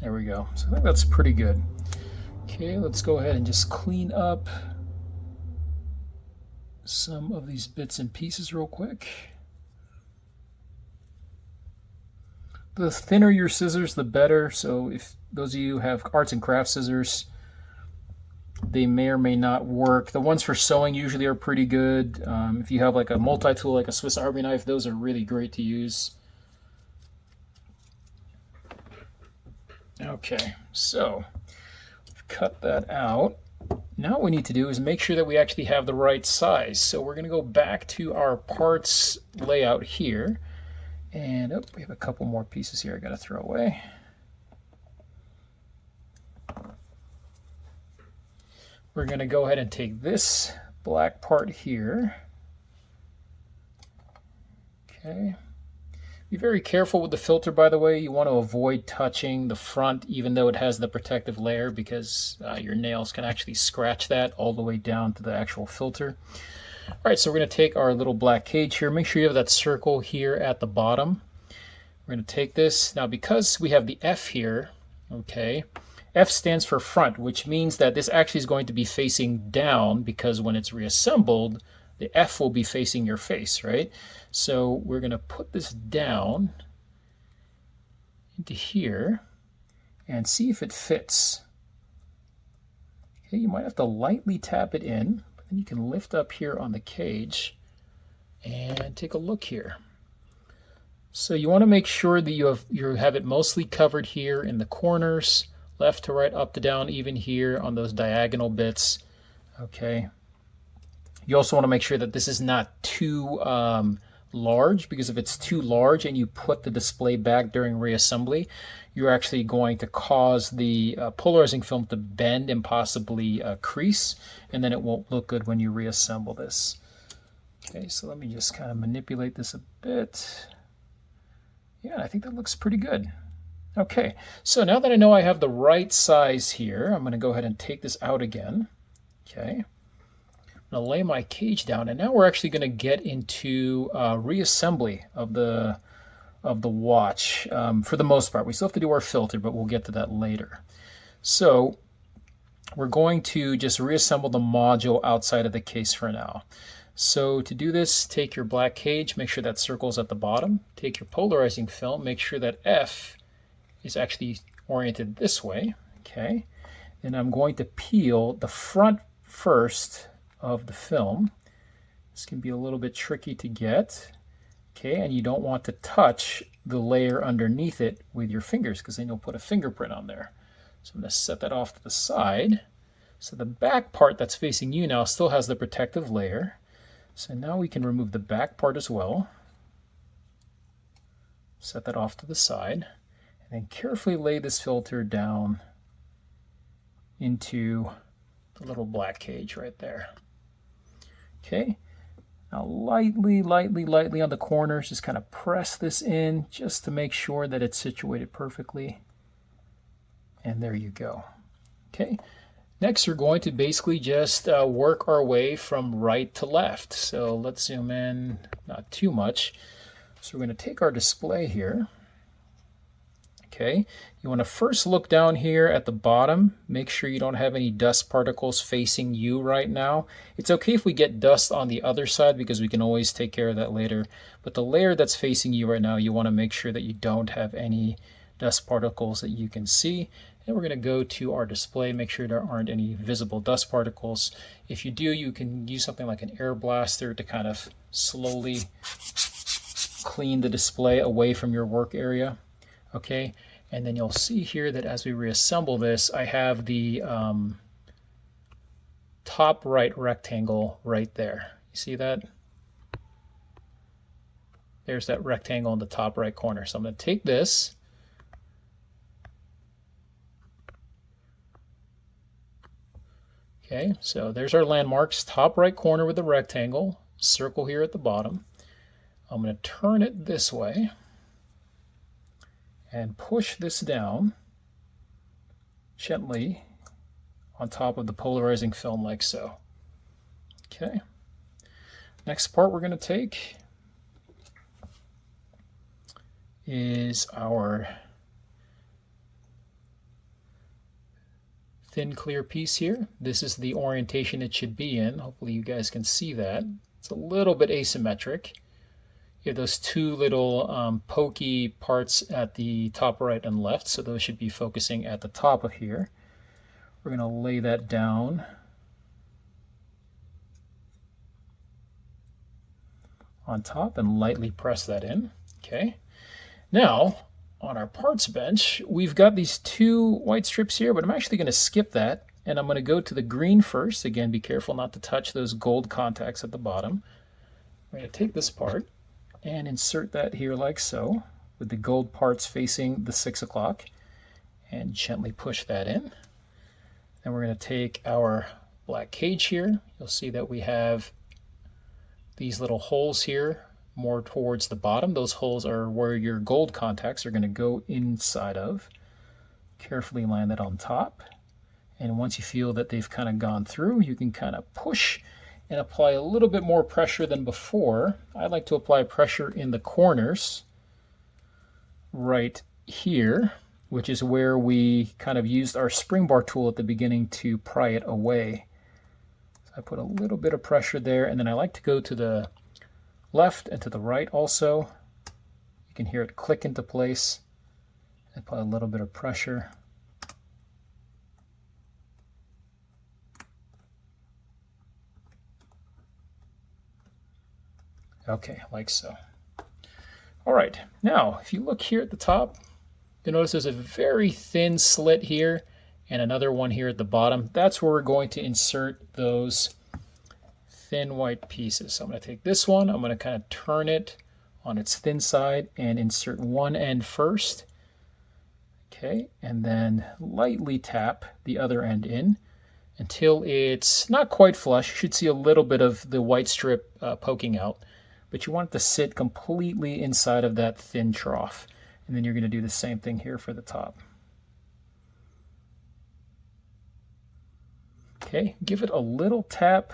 There we go. So I think that's pretty good. Okay, let's go ahead and just clean up some of these bits and pieces real quick. The thinner your scissors, the better. So if those of you who have arts and crafts scissors, they may or may not work. The ones for sewing usually are pretty good. If you have like a multi-tool, like a Swiss Army knife, those are really great to use. Okay, so we've cut that out. Now what we need to do is make sure that we actually have the right size. So we're going to go back to our parts layout here. And oh, we have a couple more pieces here I got to throw away. We're going to go ahead and take this black part here. Okay. Be very careful with the filter, by the way. You want to avoid touching the front, even though it has the protective layer, because your nails can actually scratch that all the way down to the actual filter. All right, so we're going to take our little black cage here. Make sure you have that circle here at the bottom. We're going to take this. Now, because we have the F here, okay, F stands for front, which means that this actually is going to be facing down, because when it's reassembled, the F will be facing your face, right? So we're going to put this down into here and see if it fits. Okay, you might have to lightly tap it in, but then you can lift up here on the cage and take a look here. So you want to make sure that you have it mostly covered here in the corners, left to right, up to down, even here on those diagonal bits. Okay. You also want to make sure that this is not too large, because if it's too large and you put the display back during reassembly, you're actually going to cause the polarizing film to bend and possibly crease, and then it won't look good when you reassemble this. Okay, so let me just kind of manipulate this a bit. Yeah, I think that looks pretty good. Okay, so now that I know I have the right size here, I'm going to go ahead and take this out again. Okay. I'm going to lay my cage down, and now we're actually going to get into reassembly of the watch. For the most part, we still have to do our filter, but we'll get to that later. So we're going to just reassemble the module outside of the case for now. So to do this, take your black cage, make sure that circle's at the bottom. Take your polarizing film, make sure that F is actually oriented this way. Okay, and I'm going to peel the front first of the film. This can be a little bit tricky to get. Okay, and you don't want to touch the layer underneath it with your fingers, because then you'll put a fingerprint on there. So I'm going to set that off to the side. So the back part that's facing you now still has the protective layer. So now we can remove the back part as well. Set that off to the side. And then carefully lay this filter down into the little black cage right there. Okay, now lightly on the corners, just kind of press this in just to make sure that it's situated perfectly. And there you go. Okay, next we're going to basically just work our way from right to left. So let's zoom in, not too much. So we're going to take our display here. Okay, you want to first look down here at the bottom. Make sure you don't have any dust particles facing you right now. It's okay if we get dust on the other side, because we can always take care of that later. But the layer that's facing you right now, you want to make sure that you don't have any dust particles that you can see. And we're going to go to our display, make sure there aren't any visible dust particles. If you do, you can use something like an air blaster to kind of slowly clean the display away from your work area. Okay, And then you'll see here that as we reassemble this, I have the top right rectangle right there. You see that? There's that rectangle in the top right corner. So I'm going to take this, okay, so there's our landmarks, top right corner with the rectangle, circle here at the bottom. I'm going to turn it this way and push this down gently on top of the polarizing film like so. Okay. Next part we're going to take is our thin clear piece here. This is the orientation it should be in. Hopefully you guys can see that. It's a little bit asymmetric. You have those two little pokey parts at the top right and left, so those should be focusing at the top of here. We're going to lay that down on top and lightly press that in. Okay. Now, on our parts bench, we've got these two white strips here, but I'm actually going to skip that, and I'm going to go to the green first. Again, be careful not to touch those gold contacts at the bottom. We're going to take this part and insert that here like so, with the gold parts facing the 6 o'clock, and gently push that in. Then we're going to take our black cage here. You'll see that we have these little holes here more towards the bottom. Those holes are where your gold contacts are going to go inside of. Carefully land that on top. And once you feel that they've kind of gone through, you can kind of push and apply a little bit more pressure than before. I like to apply pressure in the corners right here, which is where we kind of used our spring bar tool at the beginning to pry it away. So I put a little bit of pressure there, and then I like to go to the left and to the right also. You can hear it click into place. I put a little bit of pressure. Okay, like so. All right, now if you look here at the top, you'll notice there's a very thin slit here and another one here at the bottom. That's where we're going to insert those thin white pieces. So I'm going to take this one, I'm going to kind of turn it on its thin side and insert one end first. Okay, and then lightly tap the other end in until it's not quite flush. You should see a little bit of the white strip poking out, but you want it to sit completely inside of that thin trough. And then you're going to do the same thing here for the top. Okay, give it a little tap.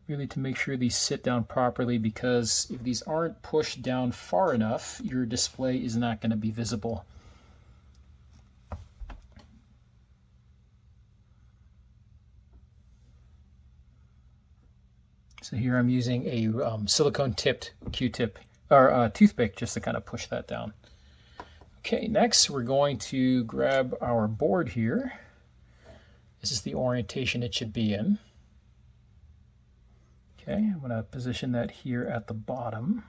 Really to make sure these sit down properly, because if these aren't pushed down far enough, your display is not going to be visible. So here I'm using a silicone tipped Q-tip or toothpick just to kind of push that down. Okay, next we're going to grab our board here. This is the orientation it should be in. Okay, I'm going to position that here at the bottom.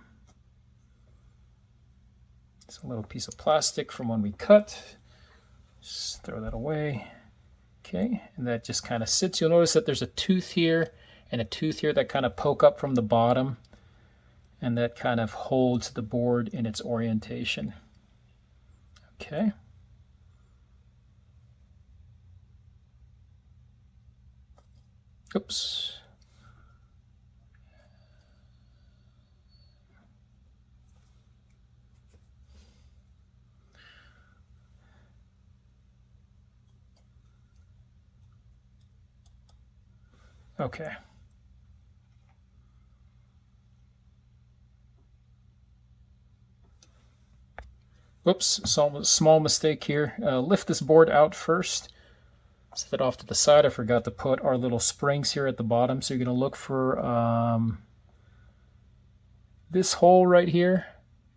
It's a little piece of plastic from when we cut. Just throw that away. Okay, and that just kind of sits. You'll notice that there's a tooth here and a tooth here that kind of poke up from the bottom, and that kind of holds the board in its orientation. Okay. Oops. Okay. Oops, small mistake here. Lift this board out first. Set that off to the side. I forgot to put our little springs here at the bottom. So you're going to look for this hole right here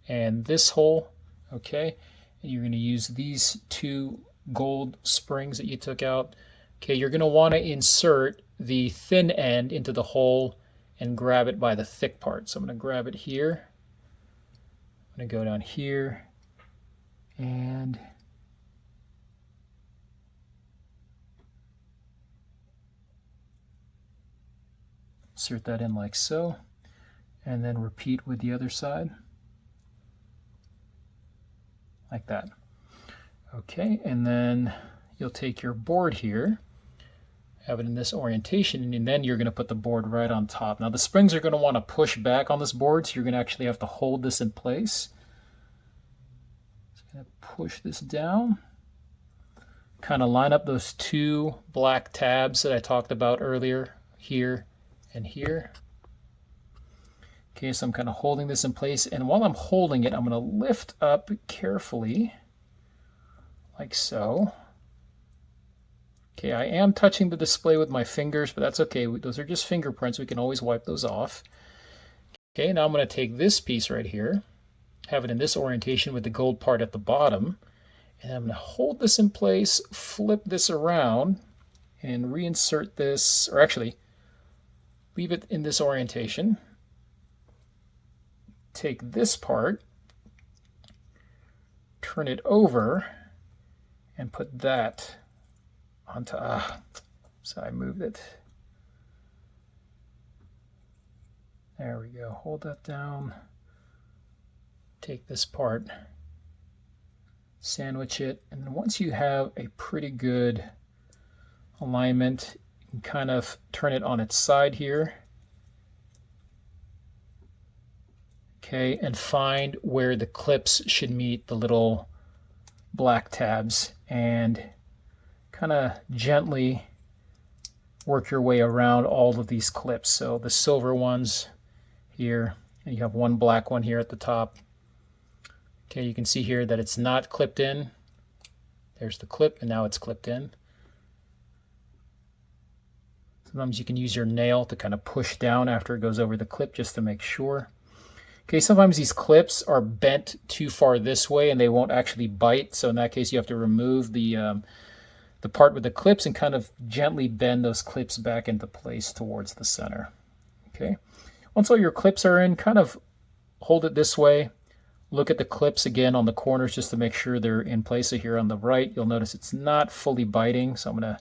and this hole. Okay. And you're going to use these two gold springs that you took out. Okay, you're going to want to insert the thin end into the hole and grab it by the thick part. So I'm going to grab it here going to go down here and insert that in like so, and then repeat with the other side like that. Okay, and then you'll take your board here, have it in this orientation, and then you're going to put the board right on top. Now the springs are going to want to push back on this board, so you're going to actually have to hold this in place. Just going to push this down, kind of line up those two black tabs that I talked about earlier, here and here. Okay, so I'm kind of holding this in place, and while I'm holding it, I'm going to lift up carefully, like so. Okay, I am touching the display with my fingers, but that's okay. Those are just fingerprints. We can always wipe those off. Okay, now I'm going to take this piece right here, have it in this orientation with the gold part at the bottom, and I'm going to hold this in place, flip this around, and reinsert this, or actually, leave it in this orientation. Take this part, turn it over, and put that onto, so I moved it. There we go, hold that down. Take this part, sandwich it, and then once you have a pretty good alignment, you can kind of turn it on its side here. Okay, and find where the clips should meet the little black tabs, and kind of gently work your way around all of these clips. So the silver ones here, and you have one black one here at the top. Okay, you can see here that it's not clipped in. There's the clip, and now it's clipped in. Sometimes you can use your nail to kind of push down after it goes over the clip just to make sure. Okay, sometimes these clips are bent too far this way and they won't actually bite. So in that case, you have to remove the part with the clips and kind of gently bend those clips back into place towards the center. Okay, once all your clips are in, kind of hold it this way. Look at the clips again on the corners just to make sure they're in place. So here on the right, you'll notice it's not fully biting. So I'm gonna,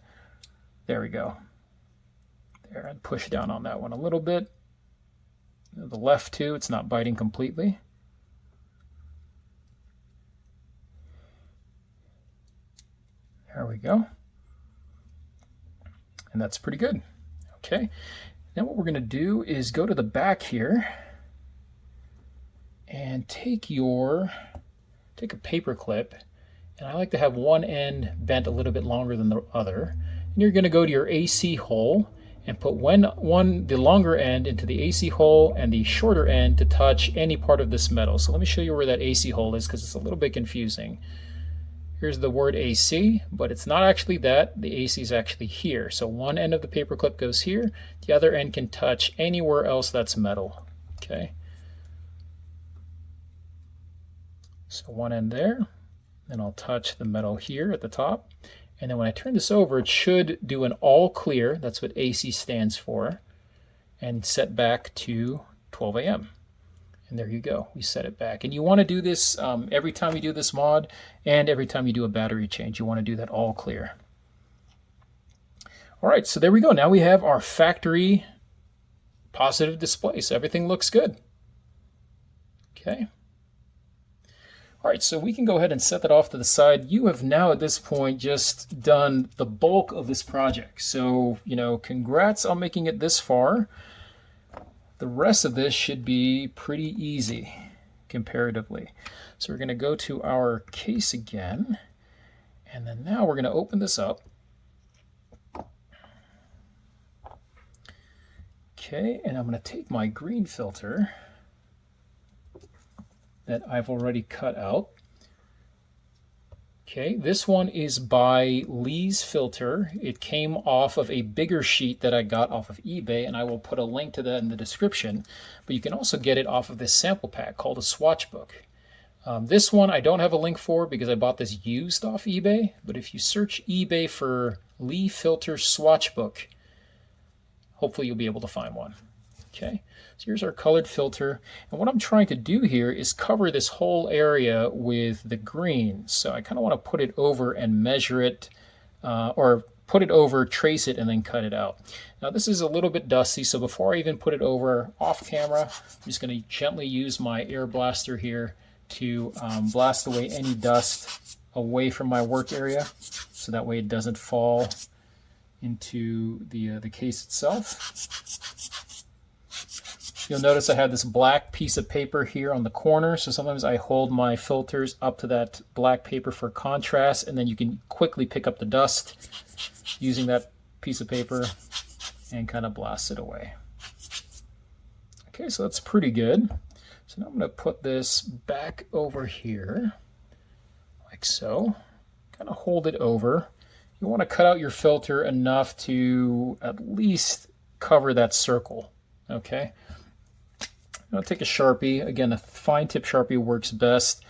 there we go. There, and push down on that one a little bit. The left too, it's not biting completely. There we go. And that's pretty good. Okay, now what we're going to do is go to the back here and take a paper clip, and I like to have one end bent a little bit longer than the other. And you're going to go to your AC hole and put the longer end into the AC hole and the shorter end to touch any part of this metal. So let me show you where that AC hole is, because it's a little bit confusing. Here's the word AC, but it's not actually that. The AC is actually here. So one end of the paper clip goes here. The other end can touch anywhere else that's metal. Okay. So one end there, then I'll touch the metal here at the top. And then when I turn this over, it should do an all clear, that's what AC stands for, and set back to 12 a.m. And there you go, we set it back. And you want to do this every time you do this mod, and every time you do a battery change, you want to do that all clear. All right, so there we go. Now we have our factory positive display, so everything looks good. Okay. All right, so we can go ahead and set that off to the side. You have now at this point just done the bulk of this project. So, congrats on making it this far. The rest of this should be pretty easy comparatively. So we're going to go to our case again, and then now we're going to open this up. Okay, and I'm going to take my green filter that I've already cut out. Okay, this one is by Lee's Filter. It came off of a bigger sheet that I got off of eBay, and I will put a link to that in the description. But you can also get it off of this sample pack called a Swatchbook. This one I don't have a link for because I bought this used off eBay, but if you search eBay for Lee Filter Swatchbook, hopefully you'll be able to find one. Okay, so here's our colored filter, and what I'm trying to do here is cover this whole area with the green. So I kind of want to put it over and measure it, or put it over, trace it, and then cut it out. Now this is a little bit dusty, so before I even put it over off camera, I'm just going to gently use my air blaster here to blast away any dust away from my work area, so that way it doesn't fall into the case itself. You'll notice I have this black piece of paper here on the corner, so sometimes I hold my filters up to that black paper for contrast, and then you can quickly pick up the dust using that piece of paper and kind of blast it away. Okay, so that's pretty good. So now I'm going to put this back over here, like so. Kind of hold it over. You want to cut out your filter enough to at least cover that circle, okay? I'll take a Sharpie. Again, a fine tip Sharpie works best.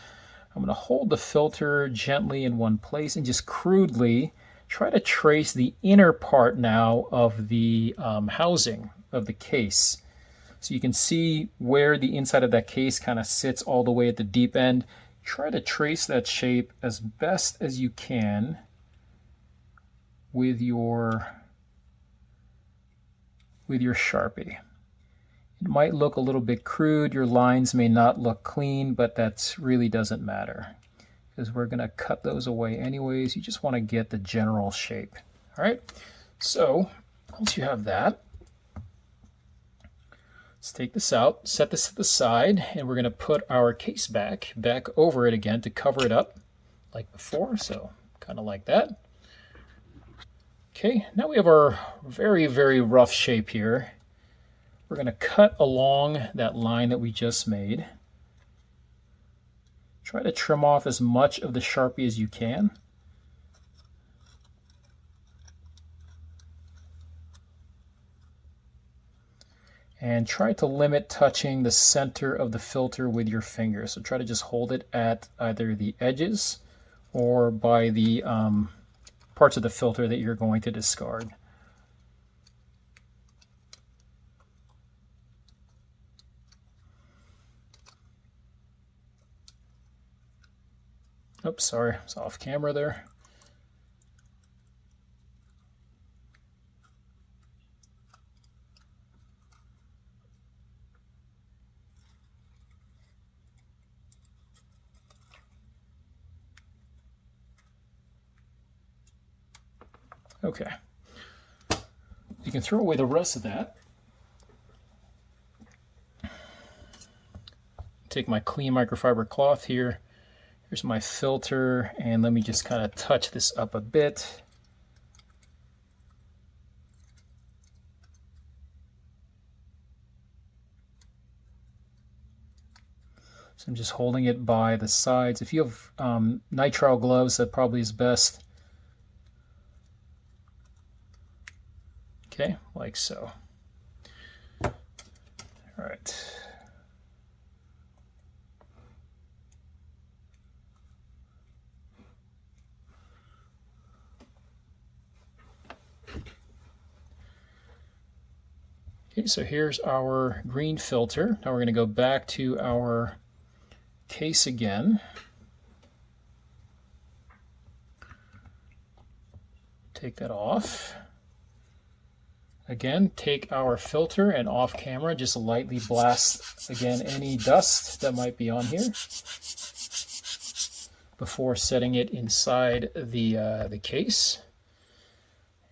I'm going to hold the filter gently in one place and just crudely try to trace the inner part now of the housing of the case. So you can see where the inside of that case kind of sits all the way at the deep end. Try to trace that shape as best as you can with your Sharpie. It might look a little bit crude, your lines may not look clean, but that really doesn't matter because we're going to cut those away anyways. You just want to get the general shape. All right, so once you have that, let's take this out, set this to the side, and we're going to put our case back over it again to cover it up like before, so kind of like that. Okay, now we have our very, very rough shape here. We're going to cut along that line that we just made. Try to trim off as much of the Sharpie as you can. And try to limit touching the center of the filter with your finger. So try to just hold it at either the edges or by the parts of the filter that you're going to discard. Oops, sorry, it's off camera there. Okay, you can throw away the rest of that. Take my clean microfiber cloth here. Here's my filter, and let me just kind of touch this up a bit. So I'm just holding it by the sides. If you have nitrile gloves, that probably is best. Okay, like so. All right. Okay, so here's our green filter. Now we're going to go back to our case again. Take that off. Again, take our filter and off camera, just lightly blast again any dust that might be on here before setting it inside the case.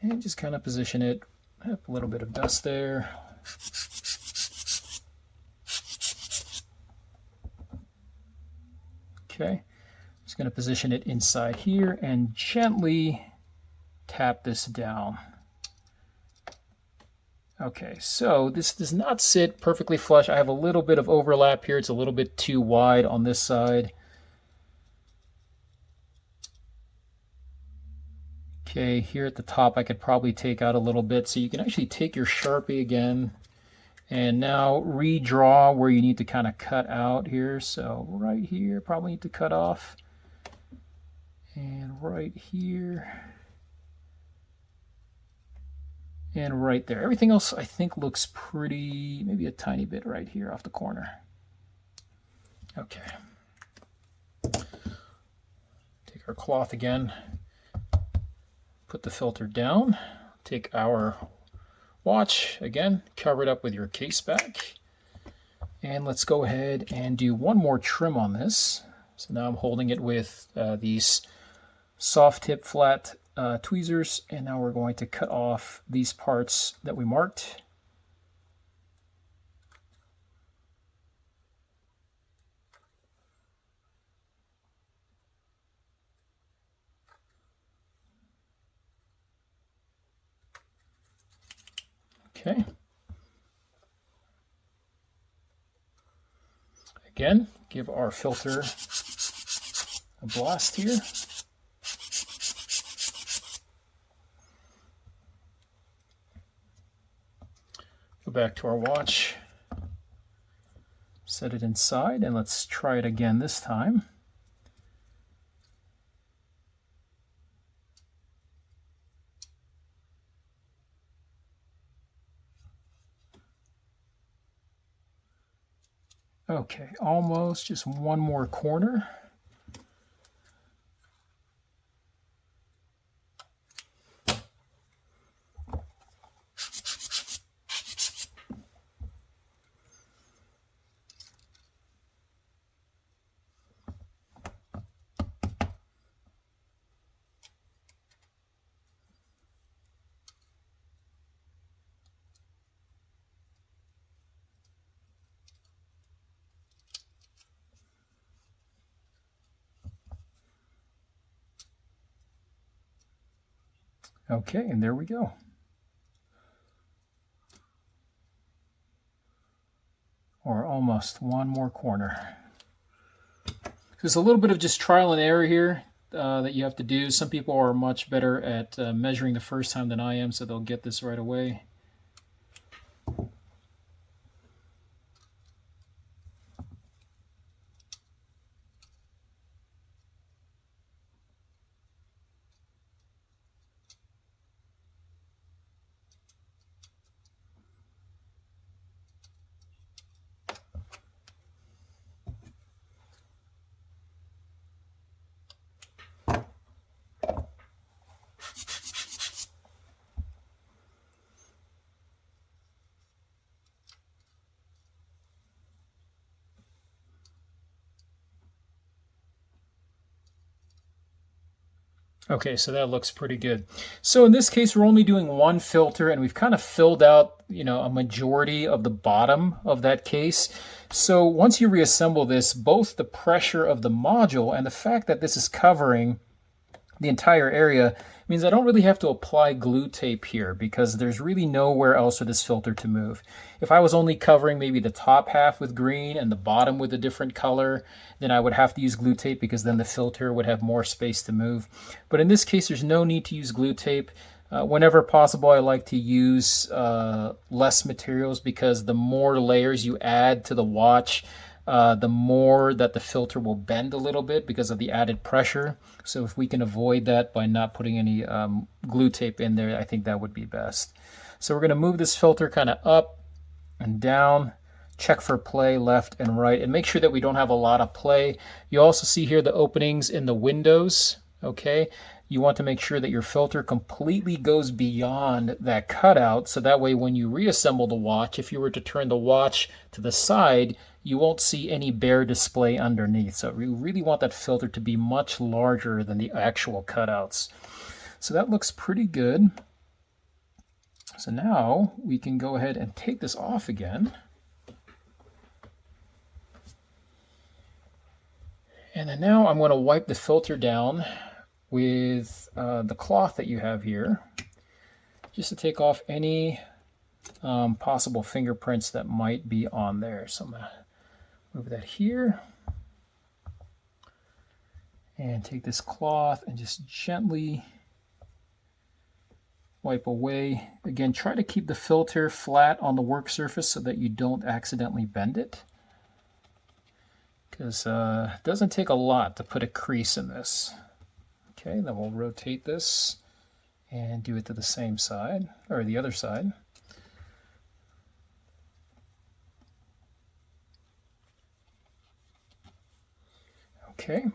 And just kind of position it. A little bit of dust there. Okay, just going to position it inside here and gently tap this down. Okay, so this does not sit perfectly flush. I have a little bit of overlap here. It's a little bit too wide on this side. Okay, here at the top I could probably take out a little bit. So you can actually take your Sharpie again and now redraw where you need to kind of cut out here. So right here, probably need to cut off. And right here. and right there. Everything else I think looks pretty, maybe a tiny bit right here off the corner. Okay. Take our cloth again, put the filter down, take our watch, again, cover it up with your case back, and let's go ahead and do one more trim on this. So now I'm holding it with these soft tip flat tweezers, and now we're going to cut off these parts that we marked. Okay. Again, give our filter a blast here. Go back to our watch, set it inside, and let's try it again this time. Okay, almost, just one more corner. Okay, and there we go. Or almost one more corner. There's a little bit of just trial and error here that you have to do. Some people are much better at measuring the first time than I am, so they'll get this right away. Okay, so that looks pretty good. So in this case, we're only doing one filter, and we've kind of filled out, a majority of the bottom of that case. So once you reassemble this, both the pressure of the module and the fact that this is covering the entire area means I don't really have to apply glue tape here because there's really nowhere else for this filter to move. If I was only covering maybe the top half with green and the bottom with a different color, then I would have to use glue tape because then the filter would have more space to move. But in this case, there's no need to use glue tape. Whenever possible, I like to use less materials because the more layers you add to the watch, the more that the filter will bend a little bit because of the added pressure. So if we can avoid that by not putting any glue tape in there, I think that would be best. So we're going to move this filter kind of up and down, check for play left and right, and make sure that we don't have a lot of play. You also see here the openings in the windows, okay? You want to make sure that your filter completely goes beyond that cutout, so that way when you reassemble the watch, if you were to turn the watch to the side, you won't see any bare display underneath. So we really want that filter to be much larger than the actual cutouts. So that looks pretty good. So now we can go ahead and take this off again. And then now I'm going to wipe the filter down with the cloth that you have here, just to take off any possible fingerprints that might be on there. So I'm going to move that here and take this cloth and just gently wipe away. Again, try to keep the filter flat on the work surface so that you don't accidentally bend it, because it doesn't take a lot to put a crease in this. Okay, then we'll rotate this And do it to the same side, or the other side. Okay,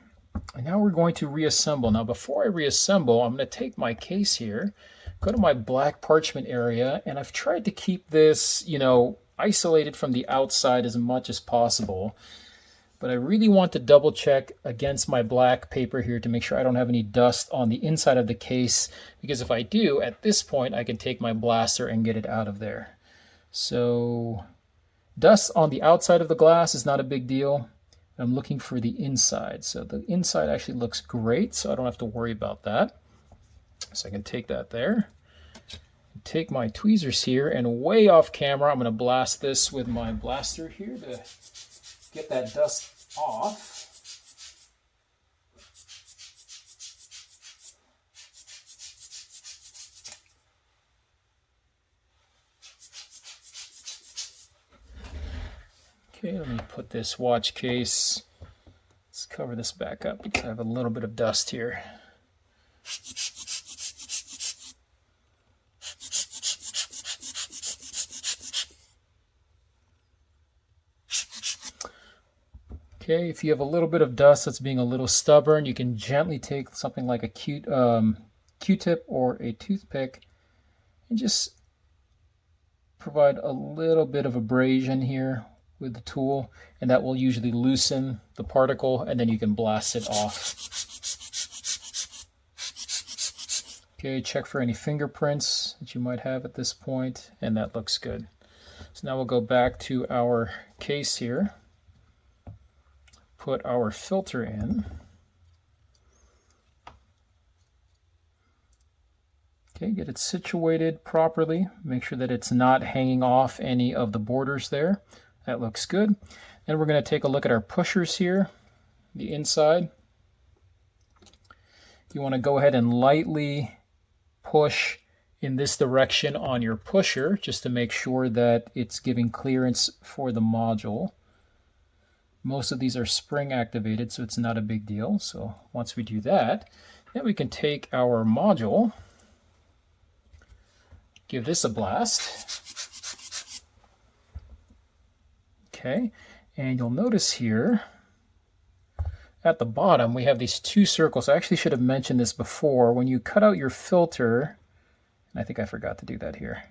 and now we're going to reassemble. Now before I reassemble, I'm going to take my case here, go to my black parchment area, and I've tried to keep this, you know, isolated from the outside as much as possible. But I really want to double check against my black paper here to make sure I don't have any dust on the inside of the case, because if I do, at this point I can take my blaster and get it out of there. So dust on the outside of the glass is not a big deal. I'm looking for the inside. So the inside actually looks great, so I don't have to worry about that. So I can take that there. Take my tweezers here, and way off camera I'm going to blast this with my blaster here to get that dust off. Okay, let me put this watch case. Let's cover this back up because I have a little bit of dust here. Okay, if you have a little bit of dust that's being a little stubborn, you can gently take something like a Q-tip or a toothpick and just provide a little bit of abrasion here with the tool, and that will usually loosen the particle, and then you can blast it off. Okay, check for any fingerprints that you might have at this point, and that looks good. So now we'll go back to our case here. Put our filter in. Okay, get it situated properly. Make sure that it's not hanging off any of the borders there. That looks good. Then we're going to take a look at our pushers here, the inside. You want to go ahead and lightly push in this direction on your pusher just to make sure that it's giving clearance for the module. Most of these are spring activated, so it's not a big deal. So once we do that, then we can take our module, give this a blast. Okay, and you'll notice here at the bottom we have these two circles. I actually should have mentioned this before. When you cut out your filter, and I think I forgot to do that here,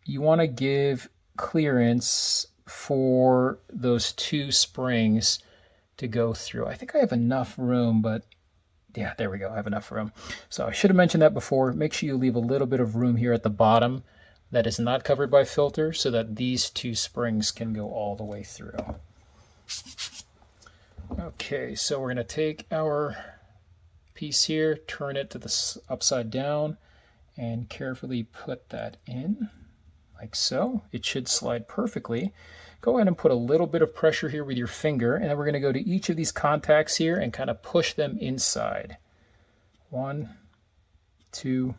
you want to give clearance for those two springs to go through. I think I have enough room, but yeah, there we go. I have enough room. So I should have mentioned that before. Make sure you leave a little bit of room here at the bottom that is not covered by filter so that these two springs can go all the way through. Okay, so we're going to take our piece here, turn it to the upside down, and carefully put that in like so. It should slide perfectly. Go ahead and put a little bit of pressure here with your finger, and then we're going to go to each of these contacts here and kind of push them inside. 1, 2,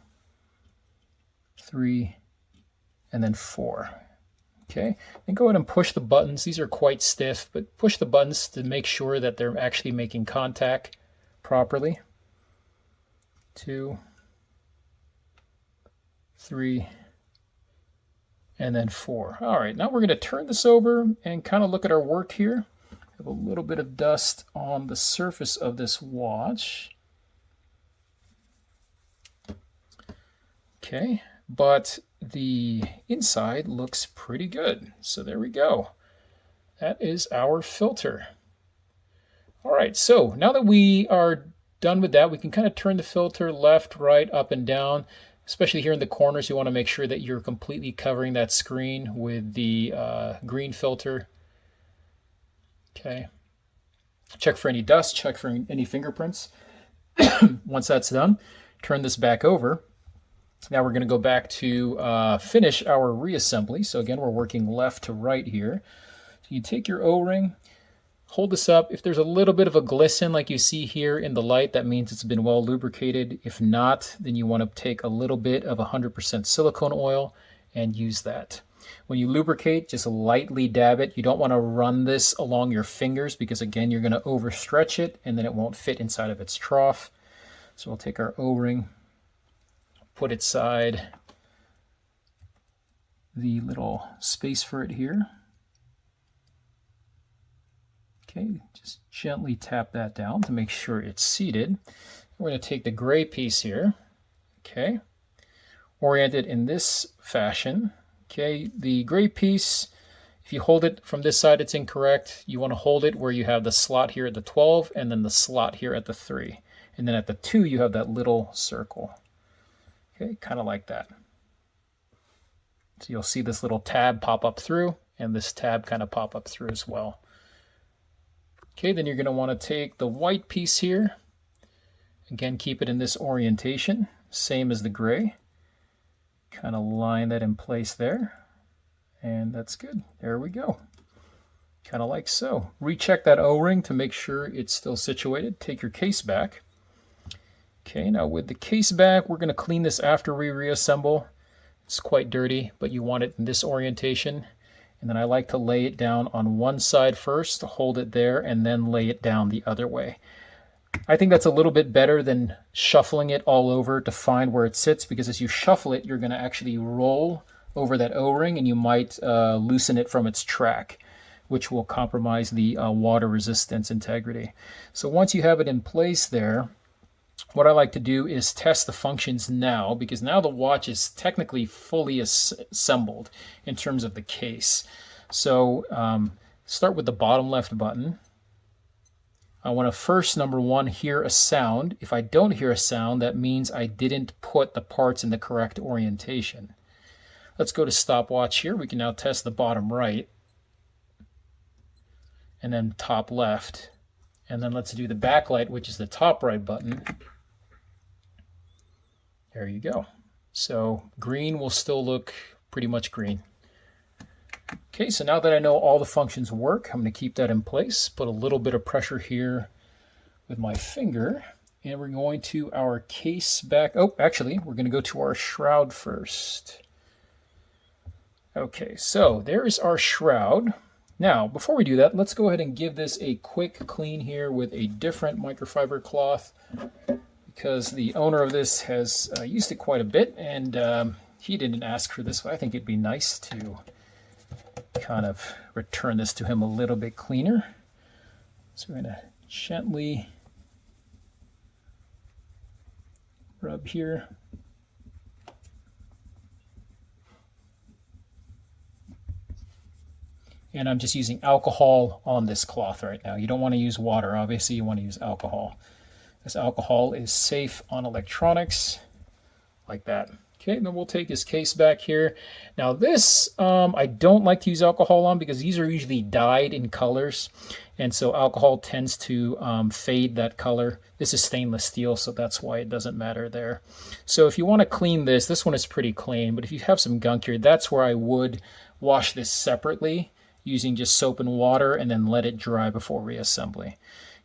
3, and then 4. Okay, and go ahead and push the buttons. These are quite stiff, but push the buttons to make sure that they're actually making contact properly. 2, 3, and then 4. All right, now we're going to turn this over and kind of look at our work here. I have a little bit of dust on the surface of this watch. Okay, but the inside looks pretty good. So there we go. That is our filter. All right, so now that we are done with that, we can kind of turn the filter left, right, up, and down. Especially here in the corners, you want to make sure that you're completely covering that screen with the green filter. Okay. Check for any dust, check for any fingerprints. Once that's done, turn this back over. Now we're going to go back to finish our reassembly. So again, we're working left to right here. So you take your O-ring, hold this up. If there's a little bit of a glisten like you see here in the light, that means it's been well lubricated. If not, then you want to take a little bit of 100% silicone oil and use that. When you lubricate, just lightly dab it. You don't want to run this along your fingers because again, you're going to overstretch it and then it won't fit inside of its trough. So we'll take our O-ring, put inside the little space for it here. Okay, just gently tap that down to make sure it's seated. We're going to take the gray piece here, okay, orient it in this fashion. Okay, the gray piece, if you hold it from this side, it's incorrect. You want to hold it where you have the slot here at the 12 and then the slot here at the 3. And then at the 2, you have that little circle. Okay, kind of like that. So you'll see this little tab pop up through and this tab kind of pop up through as well. Okay, then you're going to want to take the white piece here. Again, keep it in this orientation, same as the gray. Kind of line that in place there. And that's good. There we go. Kind of like so. Recheck that O-ring to make sure it's still situated. Take your case back. Okay, now with the case back, we're going to clean this after we reassemble. It's quite dirty, but you want it in this orientation. And then I like to lay it down on one side first, to hold it there, and then lay it down the other way. I think that's a little bit better than shuffling it all over to find where it sits, because as you shuffle it, you're going to actually roll over that O-ring and you might loosen it from its track, which will compromise the water resistance integrity. So once you have it in place there, what I like to do is test the functions now, because now the watch is technically fully assembled in terms of the case. So start with the bottom left button. I want to first, number one, hear a sound. If I don't hear a sound, that means I didn't put the parts in the correct orientation. Let's go to stopwatch here. We can now test the bottom right and then top left. And then let's do the backlight, which is the top right button. There you go. So green will still look pretty much green. Okay, so now that I know all the functions work, I'm going to keep that in place. Put a little bit of pressure here with my finger. And we're going to our case back. Oh, actually, we're going to go to our shroud first. Okay, so there's our shroud. Now, before we do that, let's go ahead and give this a quick clean here with a different microfiber cloth, because the owner of this has used it quite a bit, and he didn't ask for this. I think it'd be nice to kind of return this to him a little bit cleaner. So we're going to gently rub here. And I'm just using alcohol on this cloth right now. You don't want to use water, obviously. You want to use alcohol. This alcohol is safe on electronics, like that. Okay, then we'll take his case back here. Now this, I don't like to use alcohol on because these are usually dyed in colors. And so alcohol tends to fade that color. This is stainless steel, so that's why it doesn't matter there. So if you want to clean this one is pretty clean. But if you have some gunk here, that's where I would wash this separately, using just soap and water, and then let it dry before reassembly.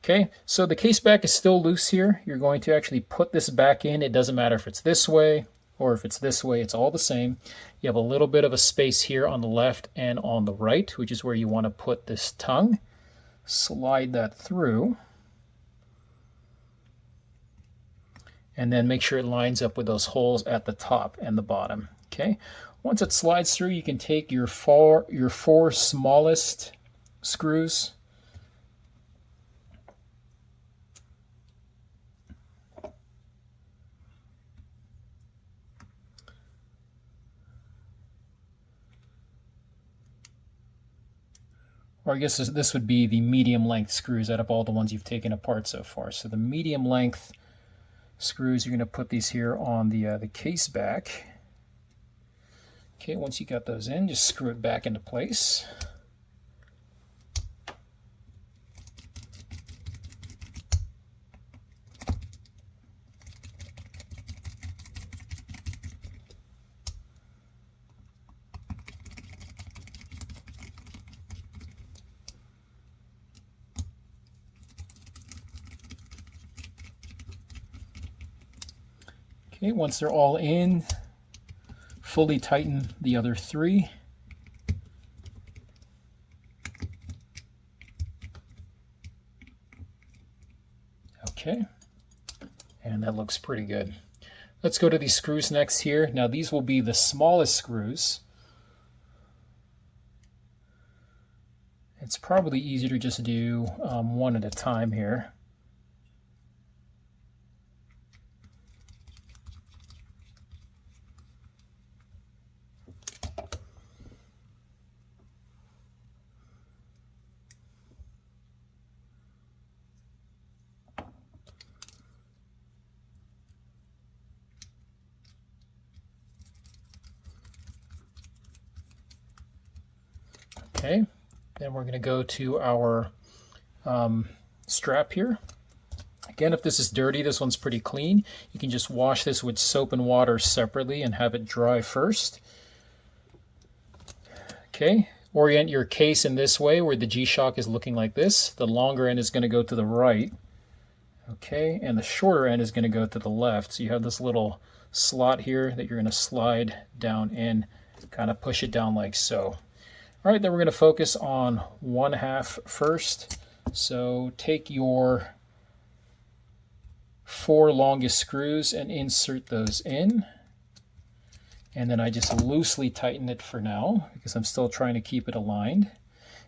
Okay, so the case back is still loose here. You're going to actually put this back in. It doesn't matter if it's this way or if it's this way, it's all the same. You have a little bit of a space here on the left and on the right, which is where you want to put this tongue. Slide that through. And then make sure it lines up with those holes at the top and the bottom. Okay. Once it slides through, you can take your four smallest screws. Or I guess this would be the medium length screws out of all the ones you've taken apart so far. So the medium length screws, you're going to put these here on the case back. Okay, once you got those in, just screw it back into place. Okay, once they're all in, fully tighten the other three. Okay, and that looks pretty good. Let's go to these screws next here. Now these will be the smallest screws. It's probably easier to just do one at a time here. Okay, then we're going to go to our strap here. Again, if this is dirty, this one's pretty clean. You can just wash this with soap and water separately and have it dry first. Okay, orient your case in this way where the GShock is looking like this. The longer end is going to go to the right. Okay, and the shorter end is going to go to the left. So you have this little slot here that you're going to slide down in, kind of push it down like so. All right, then we're going to focus on 1/2 first. So take your 4 longest screws and insert those in. And then I just loosely tighten it for now because I'm still trying to keep it aligned.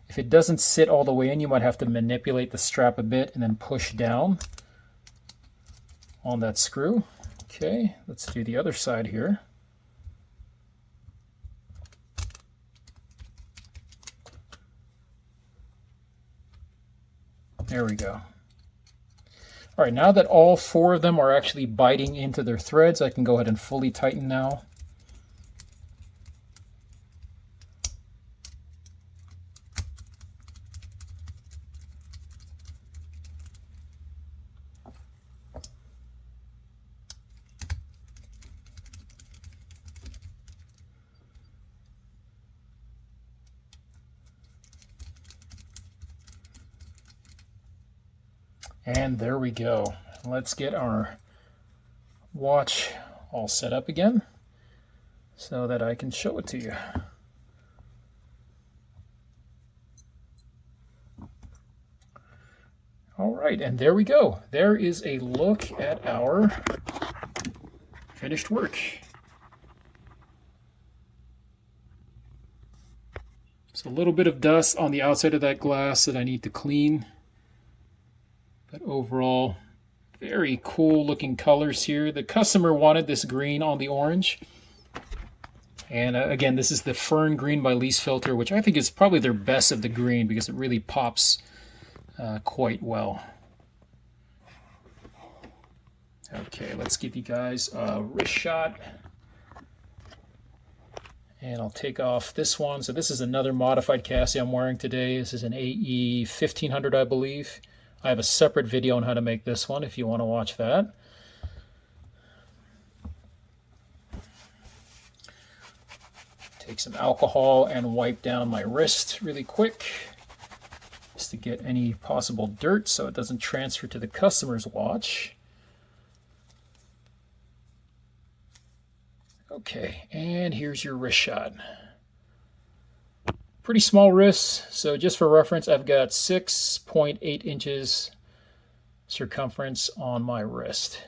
If it doesn't sit all the way in, you might have to manipulate the strap a bit and then push down on that screw. Okay, let's do the other side here. There we go. All right, now that all 4 of them are actually biting into their threads, I can go ahead and fully tighten now. And there we go. Let's get our watch all set up again so that I can show it to you. All right, and there we go. There is a look at our finished work. So a little bit of dust on the outside of that glass that I need to clean. But overall, very cool looking colors here. The customer wanted this green on the orange. And again, this is the Fern green by Lease Filter, which I think is probably their best of the green because it really pops quite well. Okay, let's give you guys a wrist shot. And I'll take off this one. So this is another modified Casio I'm wearing today. This is an AE 1500, I believe. I have a separate video on how to make this one if you want to watch that. Take some alcohol and wipe down my wrist really quick just to get any possible dirt so it doesn't transfer to the customer's watch. Okay, and here's your wrist shot. Pretty small wrist, so just for reference, I've got 6.8 inches circumference on my wrist.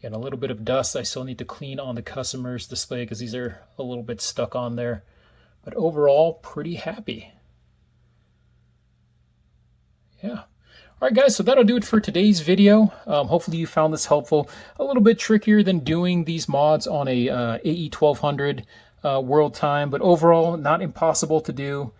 And a little bit of dust I still need to clean on the customer's display because these are a little bit stuck on there. But overall, pretty happy. Yeah. All right, guys, so that'll do it for today's video. Hopefully you found this helpful. A little bit trickier than doing these mods on a AE 1200 world time, but overall, not impossible to do.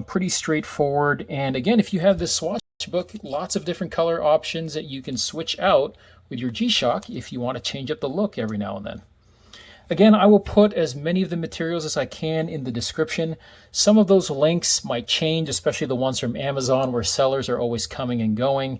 Pretty straightforward. And again, if you have this Swatchbook, lots of different color options that you can switch out with your GShock if you want to change up the look every now and then. Again, I will put as many of the materials as I can in the description. Some of those links might change, especially the ones from Amazon where sellers are always coming and going.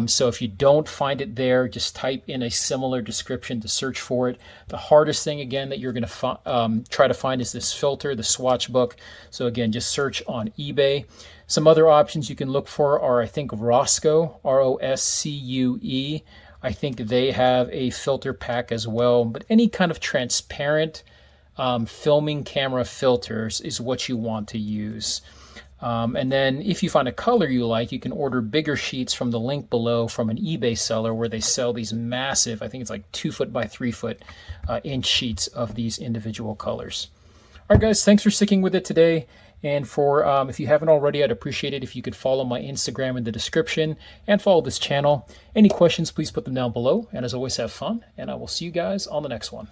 So if you don't find it there, just type in a similar description to search for it. The hardest thing, again, that you're going to try to find is this filter, the Swatchbook. So again, just search on eBay. Some other options you can look for are, I think, Roscoe, R-O-S-C-U-E. I think they have a filter pack as well, but any kind of transparent filming camera filters is what you want to use. And then if you find a color you like, you can order bigger sheets from the link below from an eBay seller where they sell these massive, I think it's like 2 foot by 3 foot inch sheets of these individual colors. All right, guys, thanks for sticking with it today. And for if you haven't already, I'd appreciate it if you could follow my Instagram in the description and follow this channel. Any questions, please put them down below. And as always, have fun, and I will see you guys on the next one.